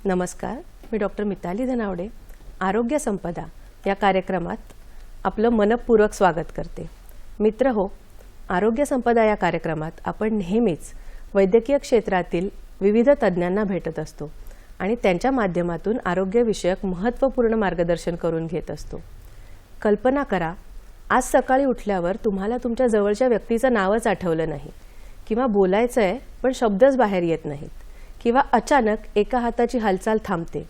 नमस्कार, मी डॉक्टर मिताली धनावडे आरोग्य संपदा या कार्यक्रमात आपलं मनपूर्वक स्वागत करते। मित्र हो, आरोग्य संपदा या कार्यक्रमात आपण नेहमीच वैद्यकीय क्षेत्रातील विविध तज्ञांना भेटत असतो आणि त्यांच्या माध्यमातून आरोग्यविषयक महत्त्वपूर्ण मार्गदर्शन करून घेत असतो। कल्पना करा, आज सकाळी उठल्यावर तुम्हाला तुमच्या जवळच्या व्यक्तीचं नावच आठवलं नाही किंवा बोलायचं आहे पण शब्दच बाहेर येत नाहीत किंवा अचानक एका हाताची हालचाल थांबते।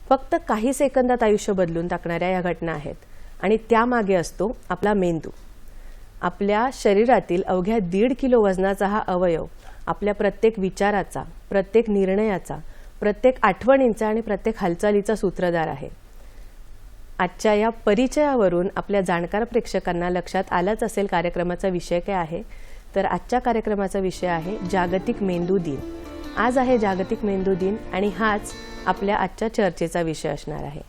फक्त काही सेकंदात आयुष्य बदलून टाकणाऱ्या या घटना आहेत आणि त्यामागे असतो आपला मेंदू। आपल्या शरीरातील अवघ्या 1.5 किलो वजनाचा हा अवयव आपल्या प्रत्येक विचाराचा, प्रत्येक निर्णयाचा, प्रत्येक आठवणींचा आणि प्रत्येक हालचालीचा सूत्रधार आहे। आजच्या या परिचयावरून आपल्या जाणकार प्रेक्षकांना लक्षात आलंच असेल कार्यक्रमाचा विषय काय आहे। तर आजच्या कार्यक्रमाचा विषय आहे जागतिक मेंदू दिन। आज आहे जागतिक मेंदू दिन आणि हाच आपल्या आजच्या चर्चेचा विषय असणार आहे।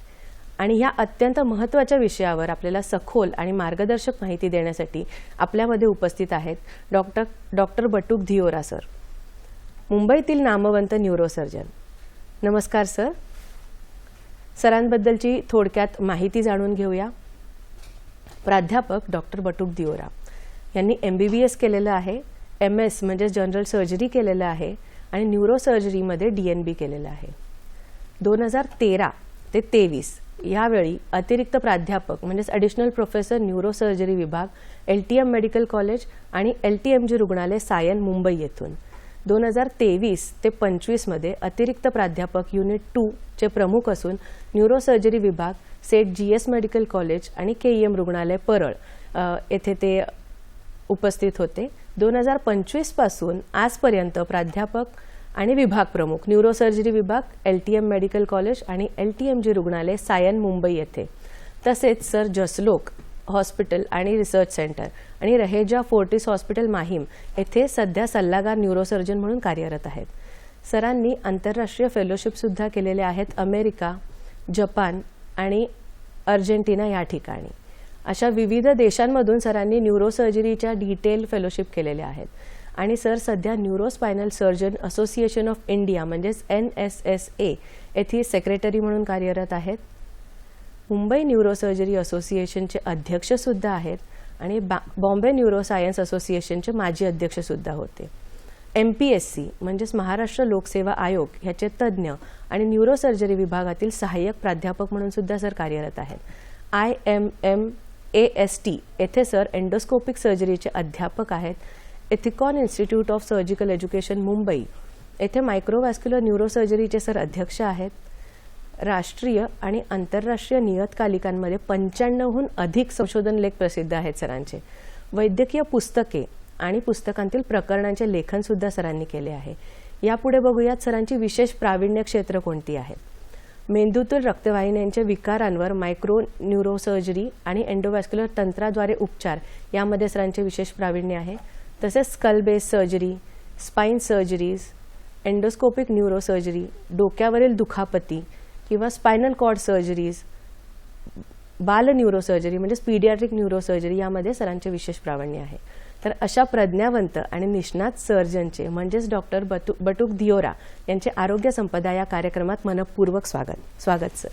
आणि ह्या अत्यंत महत्त्वाच्या विषयावर आपल्याला सखोल आणि मार्गदर्शक माहिती देण्यासाठी आपल्यामध्ये उपस्थित आहेत डॉक्टर बटुक धियोरा सर, मुंबईतील नामवंत न्यूरोसर्जन। नमस्कार सर। सरांबद्दलची थोडक्यात माहिती जाणून घेऊया। प्राध्यापक डॉक्टर बटुक धियोरा यांनी MBBS केलेलं आहे, MS म्हणजे जनरल सर्जरी केलेलं आहे आणि न्यूरोसर्जरीमध्ये DNB केलेलं आहे। 2013 ते 23 यावेळी अतिरिक्त प्राध्यापक म्हणजे ॲडिशनल प्रोफेसर न्यूरोसर्जरी विभाग LTM मेडिकल कॉलेज आणि LTMG रुग्णालय सायन मुंबई येथून। 2023 ते 25 मध्ये अतिरिक्त प्राध्यापक युनिट 2 चे प्रमुख असून न्यूरोसर्जरी विभाग सेट GS मेडिकल कॉलेज आणि KEM रुग्णालय परळ येथे ते उपस्थित होते। 2025 पासून आजपर्यंत प्राध्यापक आणि विभाग प्रमुख न्यूरोसर्जरी विभाग LTM मेडिकल कॉलेज आणि LTMG रुग्णालय सायन मुंबई येथे, तसेच सर जसलोक हॉस्पिटल आणि रिसर्च सेंटर आणि रहेजा फोर्टिस हॉस्पिटल माहीम येथे सध्या सल्लागार न्यूरोसर्जन म्हणून कार्यरत आहेत। सरांनी आंतरराष्ट्रीय फेलोशिप सुद्धा केलेले आहेत अमेरिका, जपान आणि अर्जेंटिना या ठिकाणी। अशा विविध देशांमधून सरांनी न्यूरोसर्जरीच्या डिटेल फेलोशिप केलेल्या आहेत आणि सर सध्या न्यूरोस्पायनल सर्जन असोसिएशन ऑफ इंडिया म्हणजेच NSSA येथे सेक्रेटरी म्हणून कार्यरत आहेत। मुंबई न्यूरोसर्जरी असोसिएशनचे अध्यक्ष सुद्धा आहेत आणि बॉम्बे न्यूरोसायन्स असोसिएशनचे माजी अध्यक्ष सुद्धा होते। MPSC म्हणजेच महाराष्ट्र लोकसेवा आयोग ह्याचे तज्ज्ञ आणि न्यूरोसर्जरी विभागातील सहाय्यक प्राध्यापक म्हणून सुद्धा सर कार्यरत आहेत। IMMAST येथे सर एंडोस्कोपिक सर्जरीचे अध्यापक आहेत। Ethicon institute of surgical education Mumbai येथे मायक्रोव्हॅस्क्युलर न्यूरोसर्जरीचे सर अध्यक्ष आहेत। राष्ट्रीय आणि आंतरराष्ट्रीय नियतकालिकांमध्ये 95हून अधिक संशोधन लेख प्रसिद्ध आहेत सरांचे। वैद्यकीय पुस्तके आणि पुस्तकांतील प्रकरणांचे लेखन सुद्धा सरांनी केले आहे। यापुढे बघूयात सरांची विशेष प्रावीण्य क्षेत्र कोणती आहेत। मेंदूतील रक्तवाहिन्यांच्या विकारांवर मायक्रो न्यूरोसर्जरी आणि एंडोव्हॅस्क्युलर तंत्राद्वारे उपचार यामध्ये सरांचे विशेष प्रावीण्य आहे। तसेच skull base surgery, spine surgeries, endoscopic neurosurgery, डोक्यावरील दुखापती किंवा स्पायनल कॉर्ड सर्जरीज, बाल न्यूरोसर्जरी म्हणजे पीडियाट्रिक न्यूरोसर्जरी यामध्ये सरांचे विशेष प्रावीण्य आहे। तर अशा प्रज्ञावंत आणि निष्णात सर्जनचे म्हणजेच डॉक्टर बटुक धियोरा यांचे आरोग्य संपदा या कार्यक्रमात मनपूर्वक स्वागत सर।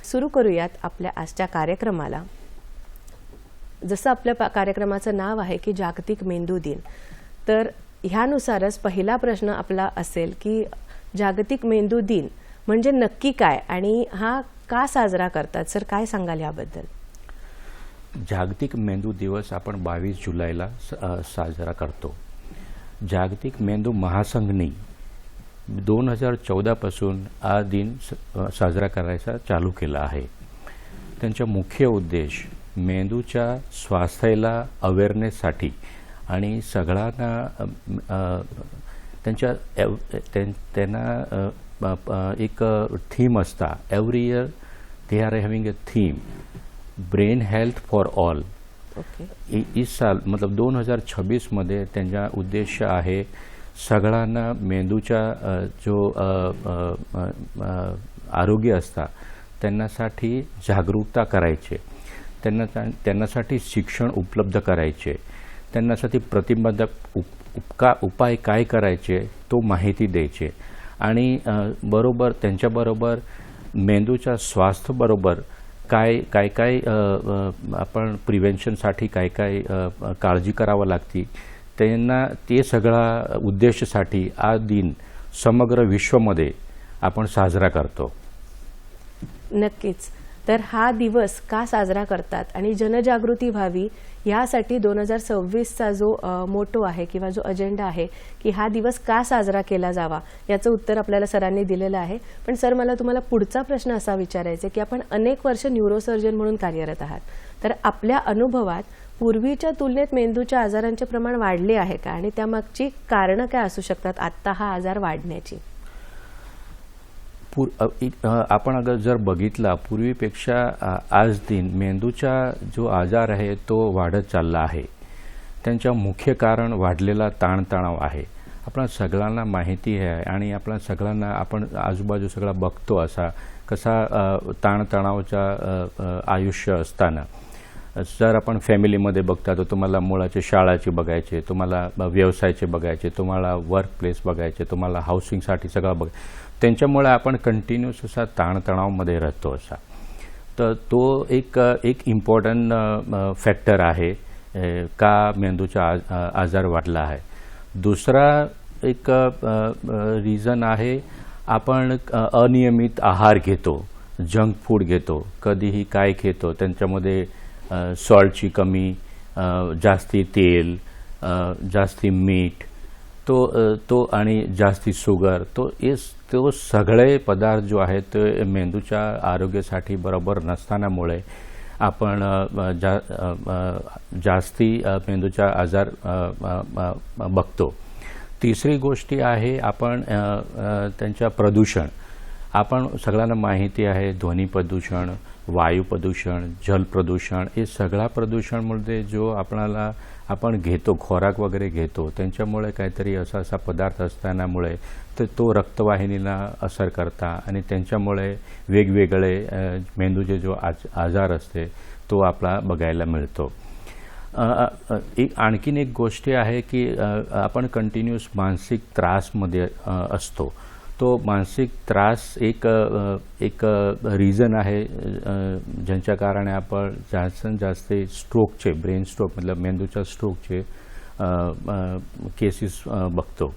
सुरू करूयात आपल्या आजच्या कार्यक्रमाला। जसं आपल्या कार्यक्रमाचं नाव आहे की जागतिक मेंदू दिन, तर ह्यानुसारच पहिला प्रश्न आपला असेल की जागतिक मेंदू दिन म्हणजे नक्की काय आणि हा का साजरा करतात सर, काय सांगाल याबद्दल? जागतिक मेंदू दिवस आपण 22 जुलैला साजरा करतो। जागतिक मेंदू महासंघनी 2014 पासून हा दिन साजरा करायचा चालू केला आहे। त्यांचा मुख्य उद्देश मेंदूच्या स्वास्थ्याला अवेअरनेससाठी आणि सगळ्यांना त्यांना एक थीम असता। Every year they are having a theme brain health for all. इस साल मतलब 2026 मध्ये त्यांचा उद्देश आहे सगळ्यांना मेंदूच्या जो आरोग्य असता त्यांच्यासाठी जागरूकता करायचे, त्यांच्यासाठी शिक्षण उपलब्ध करायचे, त्यांच्यासाठी प्रतिबंधक उपाय काय करायचे तो माहिती द्यायचे आणि बरोबर त्यांच्याबरोबर मेंदूच्या स्वास्थ्याबरोबर काय आपण प्रिव्हेन्शनसाठी काय काळजी करावं लागते त्यांना ते सगळा उद्देशासाठी हा दिन समग्र विश्वामध्ये आपण साजरा करतो. नक्कीच. तर हा दिवस का साजरा करतात आणि जनजागृती व्हावी यासाठी 2026चा जो मोटो आहे किंवा जो अजेंडा आहे की हा दिवस का साजरा केला जावा याचं उत्तर आपल्याला सरांनी दिलेलं आहे. पण सर, मला तुम्हाला पुढचा प्रश्न असा विचारायचा आहे की आपण अनेक वर्ष न्यूरोसर्जन म्हणून कार्यरत आहात, तर आपल्या अनुभवात पूर्वीच्या तुलनेत मेंदूच्या आजारांचे प्रमाण वाढले आहे का आणि त्यामागची कारणं काय असू शकतात आत्ता हा आजार वाढण्याची? आपण अगर जर बघितला पूर्वीपेक्षा आज दिन मेंदूचा जो आजार आहे तो वाढत चालला आहे. त्यांच्या मुख्य कारण वाढलेला ताणतणाव आहे. आपल्या सगळ्यांना माहिती आहे आणि आपल्या सगळ्यांना आपण आजूबाजू सगळा बघतो असा कसा ताणतणावाचा आयुष्य असताना जर आपण फॅमिलीमध्ये बघता तर तुम्हाला मुलाचे शाळाचे बघायचे, तुम्हाला व्यवसायाचे बघायचे, तुम्हाला वर्क प्लेस बघायचे, तुम्हाला हाऊसिंगसाठी सगळं त्यांच्यामुळे आपण कंटिन्यूस असा ताणतणावामध्ये राहतो असा. तर तो एक इम्पॉर्टंट फॅक्टर आहे का मेंदूचा आजार वाढला आहे. दुसरा एक रिझन आहे आपण अनियमित आहार घेतो, जंक फूड घेतो, कधीही काय घेतो त्यांच्यामध्ये सॉल्टची कमी, जास्ती तेल, जास्ती मीठ तो आणि जास्ती शुगर तो सगळे पदार्थ जो आहेत ते मेंदूच्या आरोग्यासाठी बरोबर नसतानामुळे आपण जास्ती मेंदूचा आजार बघतो. तिसरी गोष्टी आहे आपण त्यांच्या प्रदूषण. आपण सगळ्यांना माहिती आहे ध्वनी प्रदूषण, वायू प्रदूषण, जल प्रदूषण, हे सगळ्या प्रदूषणामध्ये जो आपण घेतो खोराक वगैरे घेतो त्यांच्यामुळे काहीतरी असा पदार्थ असतानामुळे तर तो रक्तवाहिनीला असर करता आणि त्यांच्यामुळे वेगवेगळे मेंदूचे जो आजार असते तो आपला बघायला मिळतो. आणखीन एक गोष्ट आहे की आपण कंटिन्यूस मानसिक त्रासमध्ये असतो. तो मानसिक त्रास एक रिझन आहे ज्यांच्या कारणे आपण जास्त स्ट्रोकचे ब्रेन स्ट्रोक मतलब मेंदूच्या स्ट्रोकचे केसेस बघतो.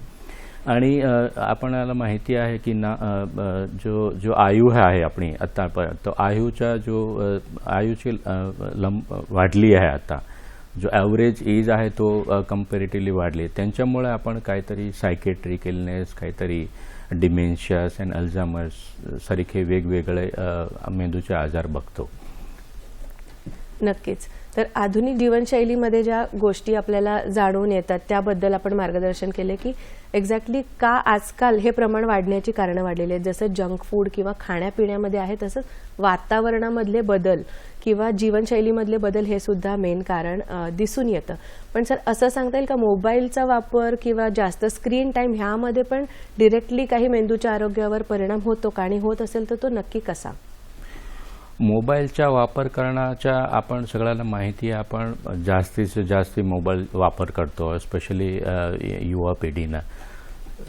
आणि आपणाला माहिती आहे की जो आयु आहे आपली आतापर्यंत तो आयुची वाढली आहे. आता जो ॲव्हरेज एज आहे तो कम्पॅरेटिव्हली वाढली. त्यांच्यामुळे आपण काहीतरी सायकेट्रिक इलनेस, काहीतरी डिमेन्शियास अँड अल्झायमर्स सारखे वेगवेगळे मेंदूचे आजार बघतो. नक्कीच. तर आधुनिक जीवनशैलीमध्ये ज्या गोष्टी आपल्याला जाणून येतात त्याबद्दल आपण मार्गदर्शन केले की एक्झॅक्टली का आजकाल हे प्रमाण वाढण्याची कारणं वाढलेली आहेत. जसं जंक फूड किंवा खाण्यापिण्यामध्ये आहे तसंच वातावरणामधले बदल किंवा जीवनशैलीमधले बदल हे सुद्धा मेन कारण दिसून येतं. पण सर, असं सांगता येईल का मोबाईलचा वापर किंवा जास्त स्क्रीन टाईम ह्यामध्ये पण डिरेक्टली काही मेंदूच्या आरोग्यावर परिणाम होतो का आणि होत असेल तर तो नक्की कसा? मोबाईलचा वापर करण्याच्या आपण सगळ्यांना माहिती आहे आपण जास्तीत जास्त मोबाईल वापर करतो स्पेशली युवा पिढीनं.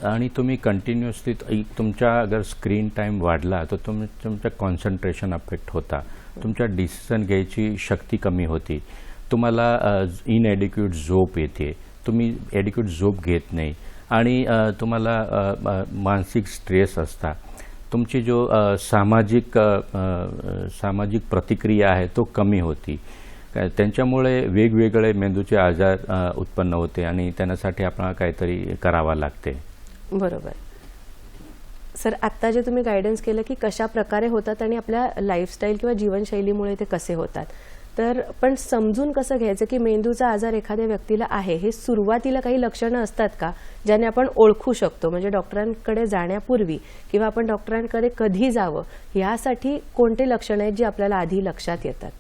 आणि तुम्ही कंटिन्युअसली तुमचा अगर स्क्रीन टाईम वाढला तर तुमचं कॉन्सन्ट्रेशन अफेक्ट होता, तुमच्या डिसिजन घ्यायची शक्ती कमी होती, तुम्हाला इनएडिक्युट झोप येते, तुम्ही एडिक्युट झोप घेत नाही आणि तुम्हाला मानसिक स्ट्रेस असता. तुमची जो सामाजिक प्रतिक्रिया आहे तो कमी होती. त्यांच्यामुळे वेगवेगळे मेंदूचे आजार उत्पन्न होते आणि त्यासाठी आपल्याला काहीतरी करावं लागते. बरोबर. सर, आत्ता जे तुम्ही गायडन्स केलं की कशा प्रकारे होतात आणि आपल्या लाईफस्टाईल किंवा जीवनशैलीमुळे ते कसे होतात, तर पण समजून कसं घ्यायचं की मेंदूचा आजार एखाद्या व्यक्तीला आहे हे सुरुवातीला काही लक्षणं असतात का ज्याने आपण ओळखू शकतो? म्हणजे डॉक्टरांकडे जाण्यापूर्वी किंवा आपण डॉक्टरांकडे कधी जावं यासाठी कोणते लक्षणं आहेत जी आपल्याला आधी लक्षात येतात?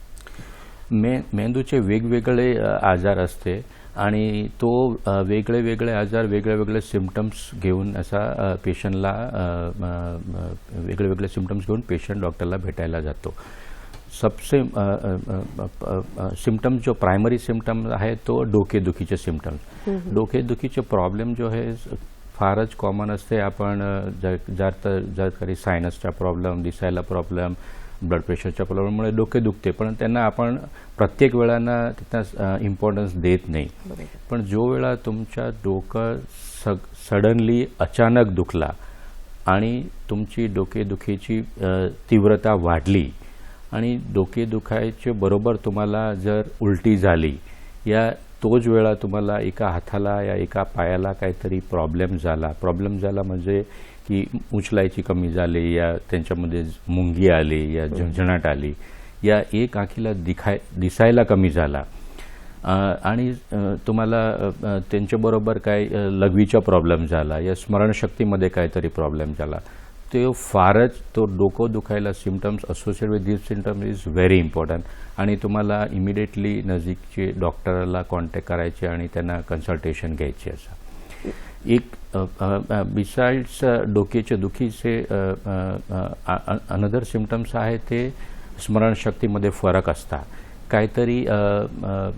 मेंदूचे वेगवेगळे आजार असते आणि तो वेगळे आजार वेगळे सिम्पटम्स घेऊन असा पेशंटला वेगळे सिम्पटम्स घेऊन पेशंट डॉक्टरला भेटायला जातो. सबसे सिम्टम्स जो प्राइमरी सिम्टम है तो डोकेदुखीचे सिम्टम्स. डोकेदुखीचे प्रॉब्लेम जो है फारच कॉमन असते. आपण जर काही सायनसचा प्रॉब्लेम, दिसायला प्रॉब्लेम, ब्लड प्रेशरच्या प्रॉब्लेममुळे डोके दुखते, पण त्यांना आपण प्रत्येक वेळाना तिथं इम्पॉर्टन्स देत नाही. पण जो वेळा तुमच्या डोकं सडनली अचानक दुखला आणि तुमची डोकेदुखीची तीव्रता वाढली आणि डोके दुखायचे बरोबर तुम्हाला जर उलटी झाली, या तोच वेळा तुम्हाला एका हाताला या एका पायाला काहीतरी प्रॉब्लेम झाला म्हणजे की उचलायची कमी झाली, या त्यांच्यामध्ये मुंगी आली, या झणझणाट आली, या एक आखीला दिसायला कमी झाला आणि तुम्हाला त्यांच्याबरोबर काय लघवीचा प्रॉब्लेम झाला, या स्मरणशक्तीमध्ये काहीतरी प्रॉब्लेम झाला, तो फारच तो डोकं दुखायला symptoms associated with this symptom is very important आणि तुम्हाला इमिडिएटली नजीकचे डॉक्टरला कॉन्टॅक्ट करायचे आणि त्यांना कन्सल्टेशन घ्यायचे. असं एक बिसाइड्स डोक्याच्या दुखीचे अनदर सिम्पटम्स आहे ते स्मरणशक्तीमध्ये फरक असतात. काहीतरी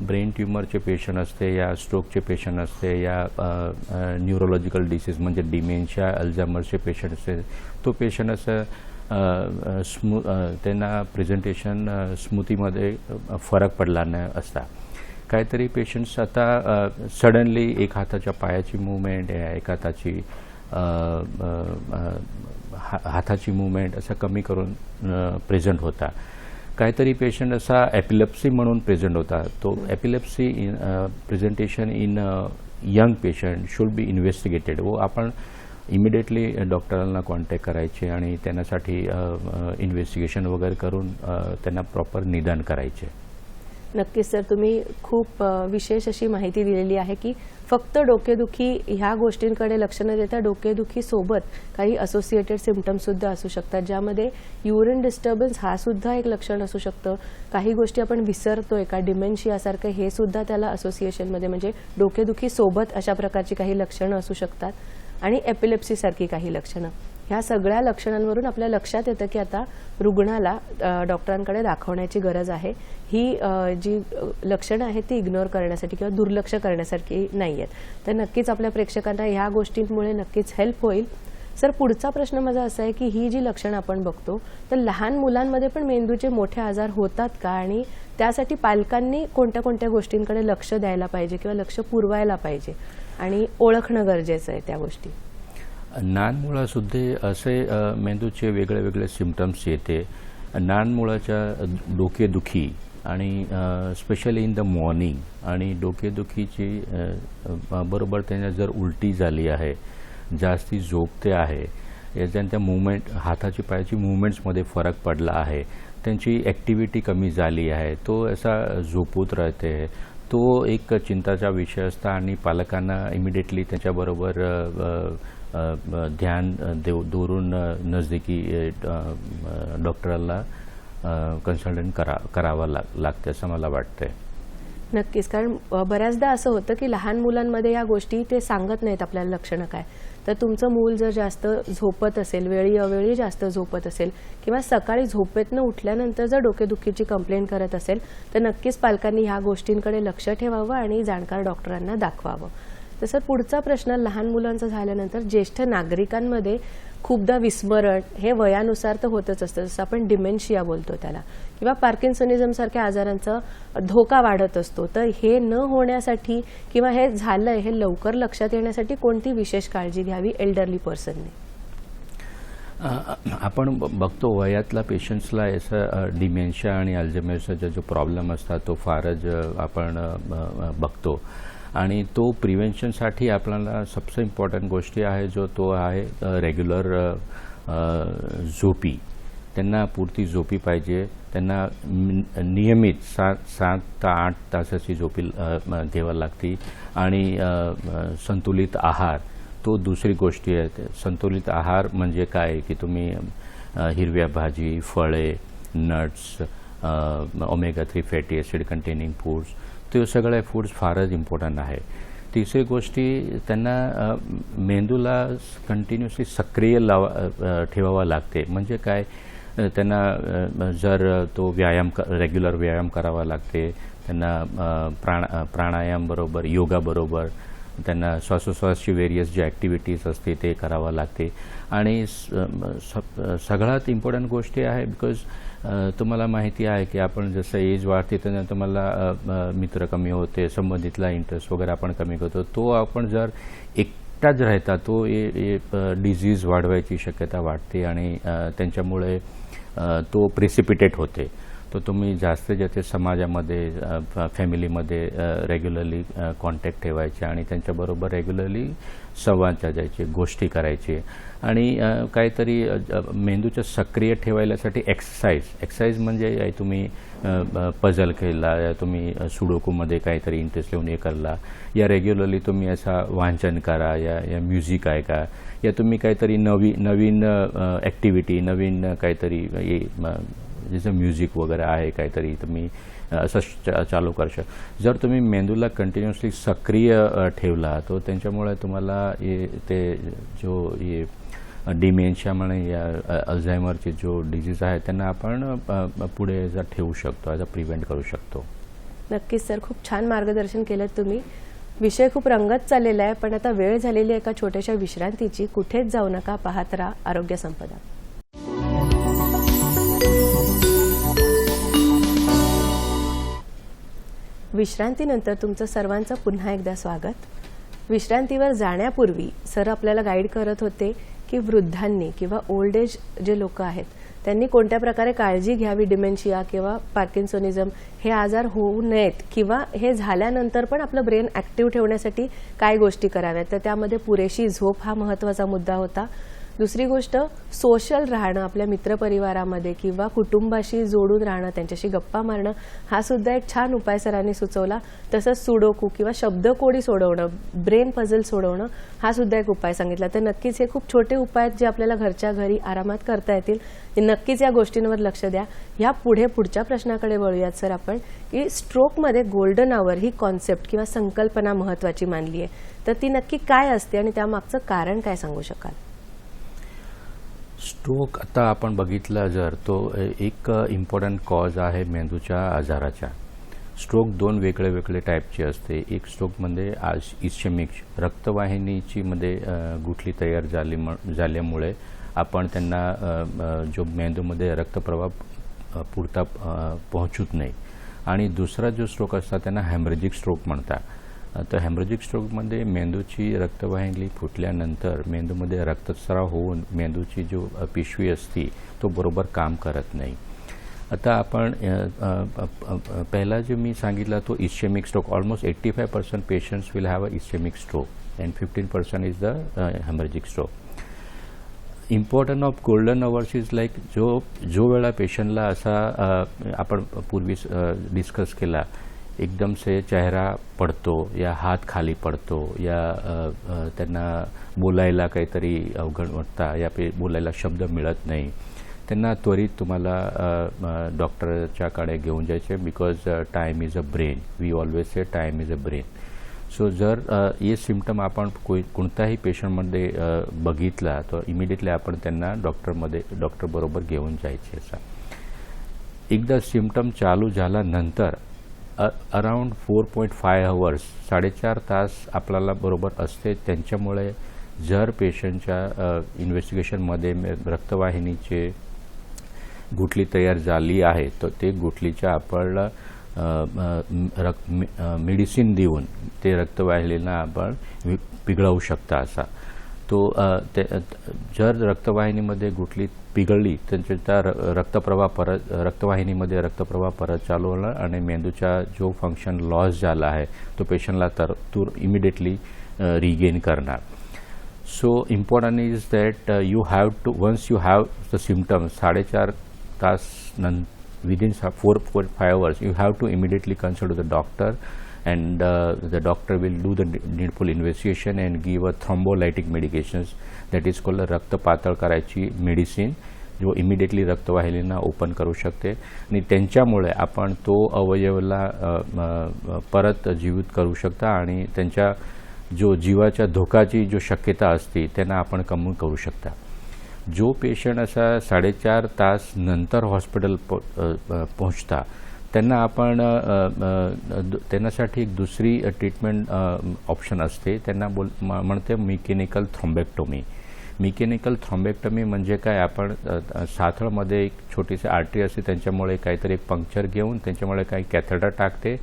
ब्रेन ट्यूमरचे पेशंट असते, या स्ट्रोकचे पेशंट असते, या न्यूरोलॉजिकल डिसीज म्हणजे डिमेन्शिया, अल्झायमरचे पेशंट असते, तो पेशंट असं त्यांना प्रेझेंटेशन स्मृतीमध्ये फरक पडला नाही असता. काहीतरी पेशंट्स आता सडनली एक हाताच्या पायाची मूवमेंट, एक हाताची मूवमेंट असं कमी करून प्रेझेंट होता. काहीतरी पेशंट असा एपिलेप्सी म्हणून प्रेझेंट होता. तो epilepsy presentation in young patient should be investigated. व आपण इमिडिएटली डॉक्टरांना कॉन्टॅक्ट करायचे आणि त्यांच्यासाठी इन्व्हेस्टिगेशन वगैरे करून त्यांना प्रॉपर निदान करायचे. नक्कीच सर, तुम्ही खूप विशेष अशी माहिती दिलेली आहे की फक्त डोकेदुखी ह्या गोष्टींकडे लक्ष न देता डोकेदुखी सोबत काही असोसिएटेड सिम्पटम्स सुद्धा असू शकतात, ज्यामध्ये युरिन डिस्टर्बन्स हा सुद्धा एक लक्षण असू शकतं. काही गोष्टी आपण विसरतोय का, डिमेन्शियासारखं हे सुद्धा त्याला असोसिएशनमध्ये म्हणजे डोकेदुखी सोबत अशा प्रकारची काही लक्षणं असू शकतात आणि एपिलेप्सीसारखी काही लक्षणं. ह्या सगळ्या लक्षणांवरून आपल्या लक्षात येतं की आता रुग्णाला डॉक्टरांकडे दाखवण्याची गरज आहे. ही जी लक्षणं आहेत ती इग्नोर करण्यासाठी किंवा दुर्लक्ष करण्यासारखी नाही आहेत. तर नक्कीच आपल्या प्रेक्षकांना ह्या गोष्टींमुळे नक्कीच हेल्प होईल. सर, पुढचा प्रश्न माझा असा आहे की ही जी लक्षणं आपण बघतो तर लहान मुलांमध्ये पण मेंदूचे मोठे आजार होतात का, आणि त्यासाठी पालकांनी कोणत्या कोणत्या गोष्टींकडे लक्ष द्यायला पाहिजे किंवा लक्ष पुरवायला पाहिजे आणि ओळखणं गरजेचं आहे त्या गोष्टी? लहान मुलासुद्धा असे मेंदूचे वेगळे वेगळे सिम्पटम्स येते. लहान मुलाच्या डोकेदुखी आणि स्पेशली इन द मॉर्निंग आणि डोकेदुखीची बरोबर त्यांना जर उलटी झाली आहे, जास्ती झोपते आहे, याच्याने त्या मूवमेंट हाताची पायाची मूवमेंट्समध्ये फरक पडला आहे, त्यांची ॲक्टिव्हिटी कमी झाली आहे, तो असा झोपूत राहते, तो एक चिंताचा विषय असता आणि पालकांना इमिडिएटली त्याच्याबरोबर ध्यान धरून नजदीकी डॉक्टरांना कन्सल्टंट करावं लागते असं मला वाटतंय. नक्कीच, कारण बऱ्याचदा असं होतं की लहान मुलांमध्ये या गोष्टी ते सांगत नाहीत आपल्याला लक्षणं काय. तर तुमचं मूल जर जास्त झोपत असेल, वेळी अवेळी जास्त झोपत असेल किंवा सकाळी झोपेतनं उठल्यानंतर जर डोकेदुखीची कंप्लेंट करत असेल तर नक्कीच पालकांनी ह्या गोष्टींकडे लक्ष ठेवावं आणि जाणकार डॉक्टरांना दाखवावं. तसं पुढचा प्रश्न लहान मुलांचा झाल्यानंतर ज्येष्ठ नागरिकांमध्ये खूपदा विस्मरण हे वयानुसार तर होतच असतं, जसं आपण डिमेन्शिया बोलतो त्याला, किंवा पार्किन्सनिझमसारख्या आजारांचा धोका वाढत असतो. तर हे न होण्यासाठी किंवा हे झालंय हे लवकर लक्षात येण्यासाठी कोणती विशेष काळजी घ्यावी एल्डरली पर्सनने? आपण बघतो वयातल्या पेशंट्सला असं डिमेन्शिया आणि अल्झायमरचा जो प्रॉब्लेम असतात तो फारच आपण बघतो आणि तो प्रिव्हेन्शनसाठी आपल्याला सबसे इम्पॉर्टंट गोष्टी आहे तो आहे रेग्युलर झोपी. त्यांना पुरती झोपी पाहिजे, त्यांना नियमित 7 ते 8 तासाची झोपी घ्यावी लागते आणि संतुलित आहार तो दुसरी गोष्टी आहे. संतुलित आहार म्हणजे काय की तुम्ही हिरव्या भाजी, फळे, nuts, omega 3 fatty acid containing foods, ते सगळे फूड्स फारच इम्पॉर्टंट आहे. तिसरी गोष्टी त्यांना मेंदूला कंटिन्युअसली सक्रिय ठेवावा लागते. म्हणजे काय, त्यांना जर तो रेग्युलर व्यायाम करावा लागते, त्यांना प्राणायाम बरोबर, योगा बरोबर त्यांना श्वासोश्वासची व्हेरियस जी ॲक्टिव्हिटीज असते ते करावं लागते. आणि सगळ्यात इम्पॉर्टंट गोष्टी आहे बिकॉज तुम्हाला माहिती आहे की आपण जसं एज वाढते तर तुम्हाला मित्र कमी होते, संबंधितला इंटरेस्ट वगैरे आपण कमी करतो. तो आपण जर एकटाच राहता तो डिझीज वाढवायची शक्यता वाढते आणि त्यांच्यामुळे तो प्रेसिपिटेट होते. तो तुम्ही जास्तीत जास्त समाजामध्ये फॅमिलीमध्ये रेग्युलरली कॉन्टॅक्ट ठेवायचे आणि त्यांच्याबरोबर रेग्युलरली संवाद साधायचे, गोष्टी करायचे. आणि काहीतरी मेंदूचं सक्रिय ठेवायसाठी एक्सरसाइज म्हणजे तुम्ही पझल खेळला, या तुम्ही सुडोकूमध्ये काहीतरी इंटरेस्ट घेऊन हे करला, या रेग्युलरली तुम्ही असा वाचन करा, या म्युझिक ऐका, या तुम्ही काहीतरी नवीन ॲक्टिव्हिटी, नवीन काहीतरी जसं म्युझिक वगैरे आहे काहीतरी तुम्ही असं चालू करू शकता. जर तुम्ही मेंदूला कंटिन्युअसली सक्रिय ठेवला तो त्यांच्यामुळे तुम्हाला डिमेन्शिया म्हणा या अल्झायमरचे जो डिझीज आहे त्यांना आपण पुढे ठेवू शकतो, प्रिव्हेंट करू शकतो. नक्कीच सर, खूप छान मार्गदर्शन केलं तुम्ही. विषय खूप रंगत चाललेला आहे, पण आता वेळ झालेली आहे एका छोट्याशा विश्रांतीची. कुठेच जाऊ नका, पाहत राहा आरोग्य संपदा. विश्रांतीनंतर तुमचं सर्वांचं पुन्हा एकदा स्वागत. विश्रांतीवर जाण्यापूर्वी सर आपल्याला गाईड करत होते की वृद्धांनी किंवा ओल्ड एज जे लोक आहेत त्यांनी कोणत्या प्रकारे काळजी घ्यावी, डिमेन्शिया किंवा पार्किन्सोनिझम हे आजार होऊ नयेत किंवा हे झाल्यानंतर पण आपलं ब्रेन ॲक्टिव्ह ठेवण्यासाठी काय गोष्टी कराव्यात. तर त्यामध्ये पुरेशी झोप हा महत्त्वाचा मुद्दा होता. दुसरी गोष्ट, सोशल राहणं, आपल्या मित्रपरिवारामध्ये किंवा कुटुंबाशी जोडून राहणं, त्यांच्याशी गप्पा मारणं, हा सुद्धा एक छान उपाय सरांनी सुचवला. तसंच सुडोकू किंवा शब्दकोडी सोडवणं, ब्रेन पझल सोडवणं, हा सुद्धा एक उपाय सांगितला. तर नक्कीच हे खूप छोटे उपाय आहेत जे आपल्याला घरच्या घरी आरामात करता येतील. नक्कीच या गोष्टींवर लक्ष द्या. या पुढच्या प्रश्नाकडे वळूयात सर आपण, की स्ट्रोकमध्ये गोल्डन आवर ही कॉन्सेप्ट किंवा संकल्पना महत्त्वाची मानली आहे. तर ती नक्की काय असते आणि त्यामागचं कारण काय सांगू शकाल? स्ट्रोक आता आपण बघितला जर तो एक इम्पॉर्टंट कॉज आहे मेंदूच्या आजाराचा. स्ट्रोक दोन वेगळे टाईपचे असते. एक स्ट्रोकमध्ये इस्केमिक रक्तवाहिनीची मध्ये गुठली तयार झाल्यामुळे आपण त्यांना जो मेंदूमध्ये रक्तप्रवाह पुरता पोहोचत नाही. आणि दुसरा जो स्ट्रोक असता त्यांना हॅमरेजिक स्ट्रोक म्हणतात. तर हॅमरेजिक स्ट्रोकमध्ये मेंदूची रक्तवाहिनी फुटल्यानंतर मेंदूमध्ये रक्तस्राव होऊन मेंदूची जो पिशवी असते तो बरोबर काम करत नाही. आता आपण पहिला जो मी सांगितला तो ischaemic stroke. Almost 85% patients will have a ischaemic stroke and 15% is the haemorrhagic stroke. Important of golden hours is like जो वेळा पेशंटला असा आपण पूर्वी डिस्कस केला, एकदम से चेहरा पडतो या हात खाली पडतो या त्यांना बोलायला काहीतरी अवघड वाटतं या बोलायला शब्द मिळत नाही, त्यांना त्वरित तुम्हाला डॉक्टरच्याकडे घेऊन जायचे. Because time is a brain. We always say time is a brain. So जर हे सिम्पटम आपण कोणत्याही पेशंटमध्ये बघितला तर इमिडिएटली आपण त्यांना डॉक्टरबरोबर घेऊन जायचे. असा एकदा सिम्पटम चालू झाल्यानंतर अराउंड 4.5 आवर्स 4.5 तास आपल्याला बरोबर असते. त्यांच्यामुळे जर पेशंटच्या इन्व्हेस्टिगेशनमध्ये रक्तवाहिनीचे गुठली तयार झाली आहे तर ते गुठलीच्या आपल्याला मेडिसिन देऊन ते रक्तवाहिनीला आपण पिघळवू शकता. असा तो जर रक्तवाहिनीमध्ये गुठली पिघळली त्यांच्या रक्तवाहिनीमध्ये रक्तप्रवाह परत चालू होणार आणि मेंदूचा जो फंक्शन लॉस झाला आहे तो पेशंटला इमिडिएटली रिगेन करणार. So important is that you have to once you have the symptoms 4.5 तास within 4.5 hours you have to immediately consult the doctor and the doctor will do the needful investigation and give a thrombolytic medications that is called रक्त पातळ करायची medicine जो immediately रक्तवाहिनीला open करू शकते आणि त्यांच्यामुळे आपण तो अवयवला परत जीवित करू शकता आणि त्यांच्या जो जीवाच्या धोकाची जो शक्यता असते त्यांना आपण कमी करू शकता. जो पेशंट असा 4.5 तास नंतर हॉस्पिटल पोहोचता त्यांना आपण त्यांच्यासाठी एक दुसरी ट्रीटमेंट ऑप्शन असते, त्यांना म्हणते मेकॅनिकल थ्रॉम्बेक्टोमी. मेकॅनिकल थ्रॉम्बेक्टोमी म्हणजे काय, आपण साथळमध्ये एक छोटीशी आर्टरी असते, त्यांच्यामुळे काहीतरी एक पंक्चर घेऊन त्यांच्यामुळे काही कॅथेटर टाकते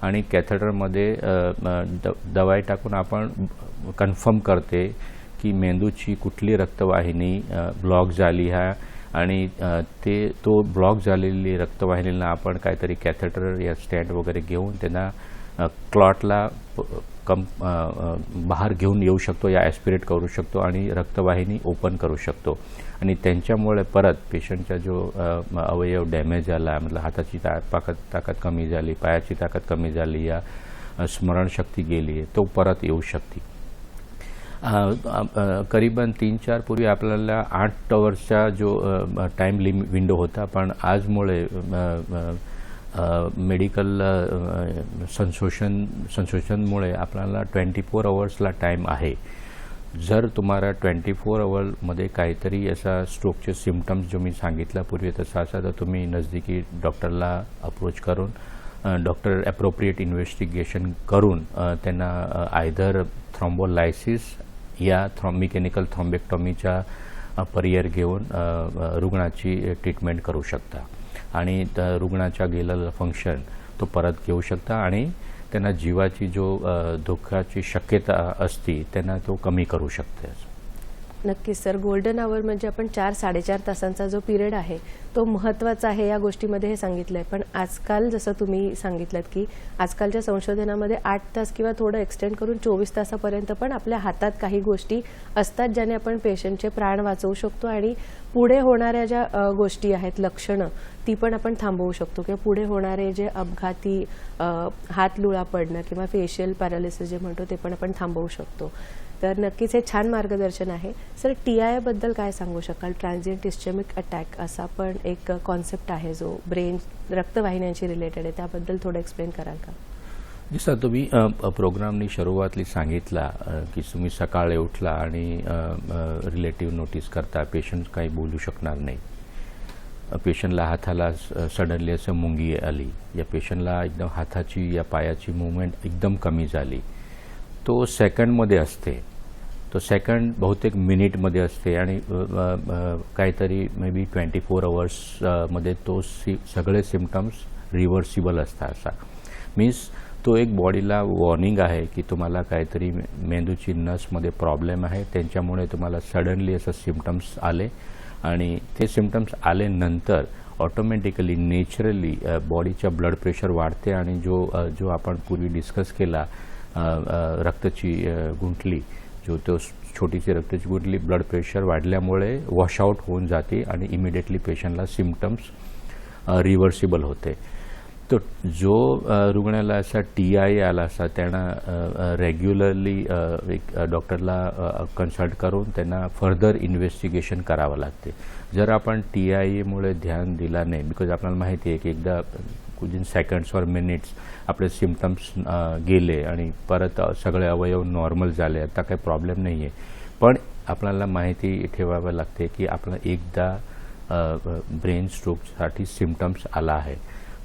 आणि कॅथेटरमध्ये दवाई टाकून आपण कन्फर्म करते की मेंदूची कुठली रक्तवाहिनी ब्लॉक झाली आहे आणि तो ब्लॉक झालेली रक्तवाहिनीला आपण काहीतरी कॅथेटर या स्टँड वगैरे घेऊन त्यांना क्लॉटला बाहेर घेऊन येऊ शकतो या ॲस्पिरेट करू शकतो आणि रक्तवाहिनी ओपन करू शकतो. आणि त्यांच्यामुळे परत पेशंटचा जो अवयव डॅमेज झाला, मतलब हाताची ताकद कमी झाली, पायाची ताकद कमी झाली या स्मरणशक्ती गेली, तो परत येऊ शकते. करीबन 3-4 पूर्वी आपल्याला 8 आवर्सचा जो टाईम विंडो होता, पण आजमुळे मेडिकल संशोधनमुळे आपल्याला 24 आवर्सला टाईम आहे. जर तुम्हाला 24 आवर्समध्ये काहीतरी असा स्ट्रोकचे सिम्पटम्स जो मी सांगितलं पूर्वी तसा असा, तर तुम्ही नजदीकी डॉक्टरला अप्रोच करून डॉक्टर ॲप्रोप्रिएट इन्व्हेस्टिगेशन करून त्यांना आयदर थ्रॉम्बोलायसिस या मेकॅनिकल थ्रॉम्बेक्टॉमीचा पर्याय घेऊन रुग्णाची ट्रीटमेंट करू शकता आणि रुग्णाचा गेलेला फंक्शन तो परत घेऊ शकता आणि त्यांना जीवाची जो धोक्याची शक्यता असते त्यांना तो कमी करू शकते. नक्कीच सर, गोल्डन आवर म्हणजे आपण 4-4.5 तासांचा जो पिरियड आहे तो महत्त्वाचा आहे या गोष्टीमध्ये हे सांगितलं आहे. पण आजकाल जसं तुम्ही सांगितलं की आजकालच्या संशोधनामध्ये 8 तास किंवा थोडं एक्सटेंड करून 24 तासापर्यंत पण आपल्या हातात काही गोष्टी असतात ज्याने आपण पेशंटचे प्राण वाचवू शकतो आणि पुढे होणाऱ्या ज्या गोष्टी आहेत लक्षणं ती पण आपण थांबवू शकतो किंवा पुढे होणारे जे अपघाती हात लुळा पडणं किंवा फेशियल पॅरालिसिस जे म्हणतो ते पण आपण थांबवू शकतो. तर नक्कीच हे छान मार्गदर्शन आहे. सर, TIA बद्दल काय सांगू शकाल? ट्रान्झिएंट इस्चेमिक अटॅक असा पण एक कॉन्सेप्ट आहे जो ब्रेन रक्तवाहिन्यांशी रिलेटेड आहे, त्याबद्दल थोडं एक्सप्लेन कराल का? जसं तुम्ही प्रोग्रामनी सुरुवातली सांगितला की तुम्ही सकाळी उठला आणि रिलेटिव्ह नोटीस करता पेशंट काही बोलू शकणार नाही, पेशंटला हाताला सडनली असं मुंगी आली, या पेशंटला एकदम हाताची या पायाची मूवमेंट एकदम कमी झाली, तो सेकंडमध्ये असते, तो सेकंड बहुतेक मिनिटमध्ये असते आणि काहीतरी मे बी 24 आवर्समध्ये तो सगळे सिम्पटम्स रिव्हर्सिबल असतात. असा मीन्स तो एक बॉडीला वॉर्निंग आहे की तुम्हाला काहीतरी मेंदूची नसमध्ये प्रॉब्लेम आहे, त्यांच्यामुळे तुम्हाला सडनली असं सिम्पटम्स आले आणि ते सिम्पटम्स आल्यानंतर ऑटोमॅटिकली नॅचरली बॉडीचा ब्लड प्रेशर वाढते आणि जो आपण पूर्वी डिस्कस केला रक्ताची गुंठली, जो तो छोटीशी रक्ताची गुंठली ब्लड प्रेशर वाढल्यामुळे वॉशआउट होऊन जाते आणि इमिडिएटली पेशंटला सिम्पटम्स रिव्हर्सिबल होते. तो जो रुग्णाला असा TIA आला असता त्यांना रेग्युलरली एक डॉक्टरला कन्सल्ट करून त्यांना फर्दर इन्व्हेस्टिगेशन करावं लागते. जर आपण TIAमुळे ध्यान दिला नाही, बिकॉज आपल्याला माहिती आहे की एकदा विदिन सेकंड्स और मिनिट्स आपले सिम्पटम्स गेले आणि परत सगळे अवयव नॉर्मल झाले, आता काही प्रॉब्लेम नाही आहे, पण आपल्याला माहिती ठेवावं लागते की आपल्याला एकदा ब्रेन स्ट्रोकसाठी सिम्पटम्स आला आहे,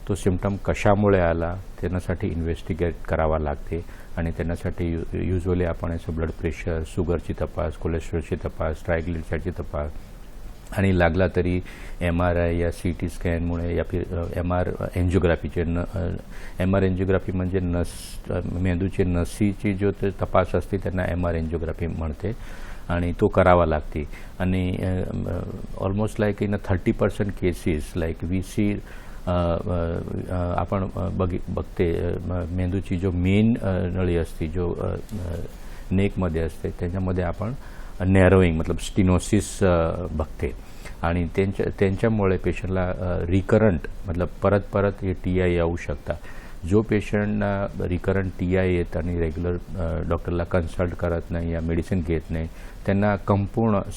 तो सिम्पटम कशामुळे आला त्यासाठी इन्व्हेस्टिगेट करावा लागते आणि त्यासाठी युजली आपण असं ब्लड प्रेशर, शुगरची तपास, कोलेस्ट्रॉलची तपास, ट्रायग्लिसराईडची तपास आणि लागला तरी MRI या CT स्कॅनमुळे या MR एन्जिओग्राफीचे MR एन्जिओग्राफी म्हणजे मेंदूची नसीची जो तपास असते त्यांना MR एन्जिओग्राफी म्हणते आणि तो करावा लागते. आणि almost like in 30% cases like we see आपण बघते मेंदूची जो मेन नळी असते जो नेकमध्ये असते त्याच्यामध्ये आपण नॅरोईंग मतलब स्टिनोसिस बघते आणि त्यांच्यामुळे पेशंटला रिकरंट मतलब परत हे TIA येऊ शकता. जो पेशंटना रिकरंट TIA येत आणि रेग्युलर डॉक्टरला कन्सल्ट करत नाही या मेडिसिन घेत नाही त्यांना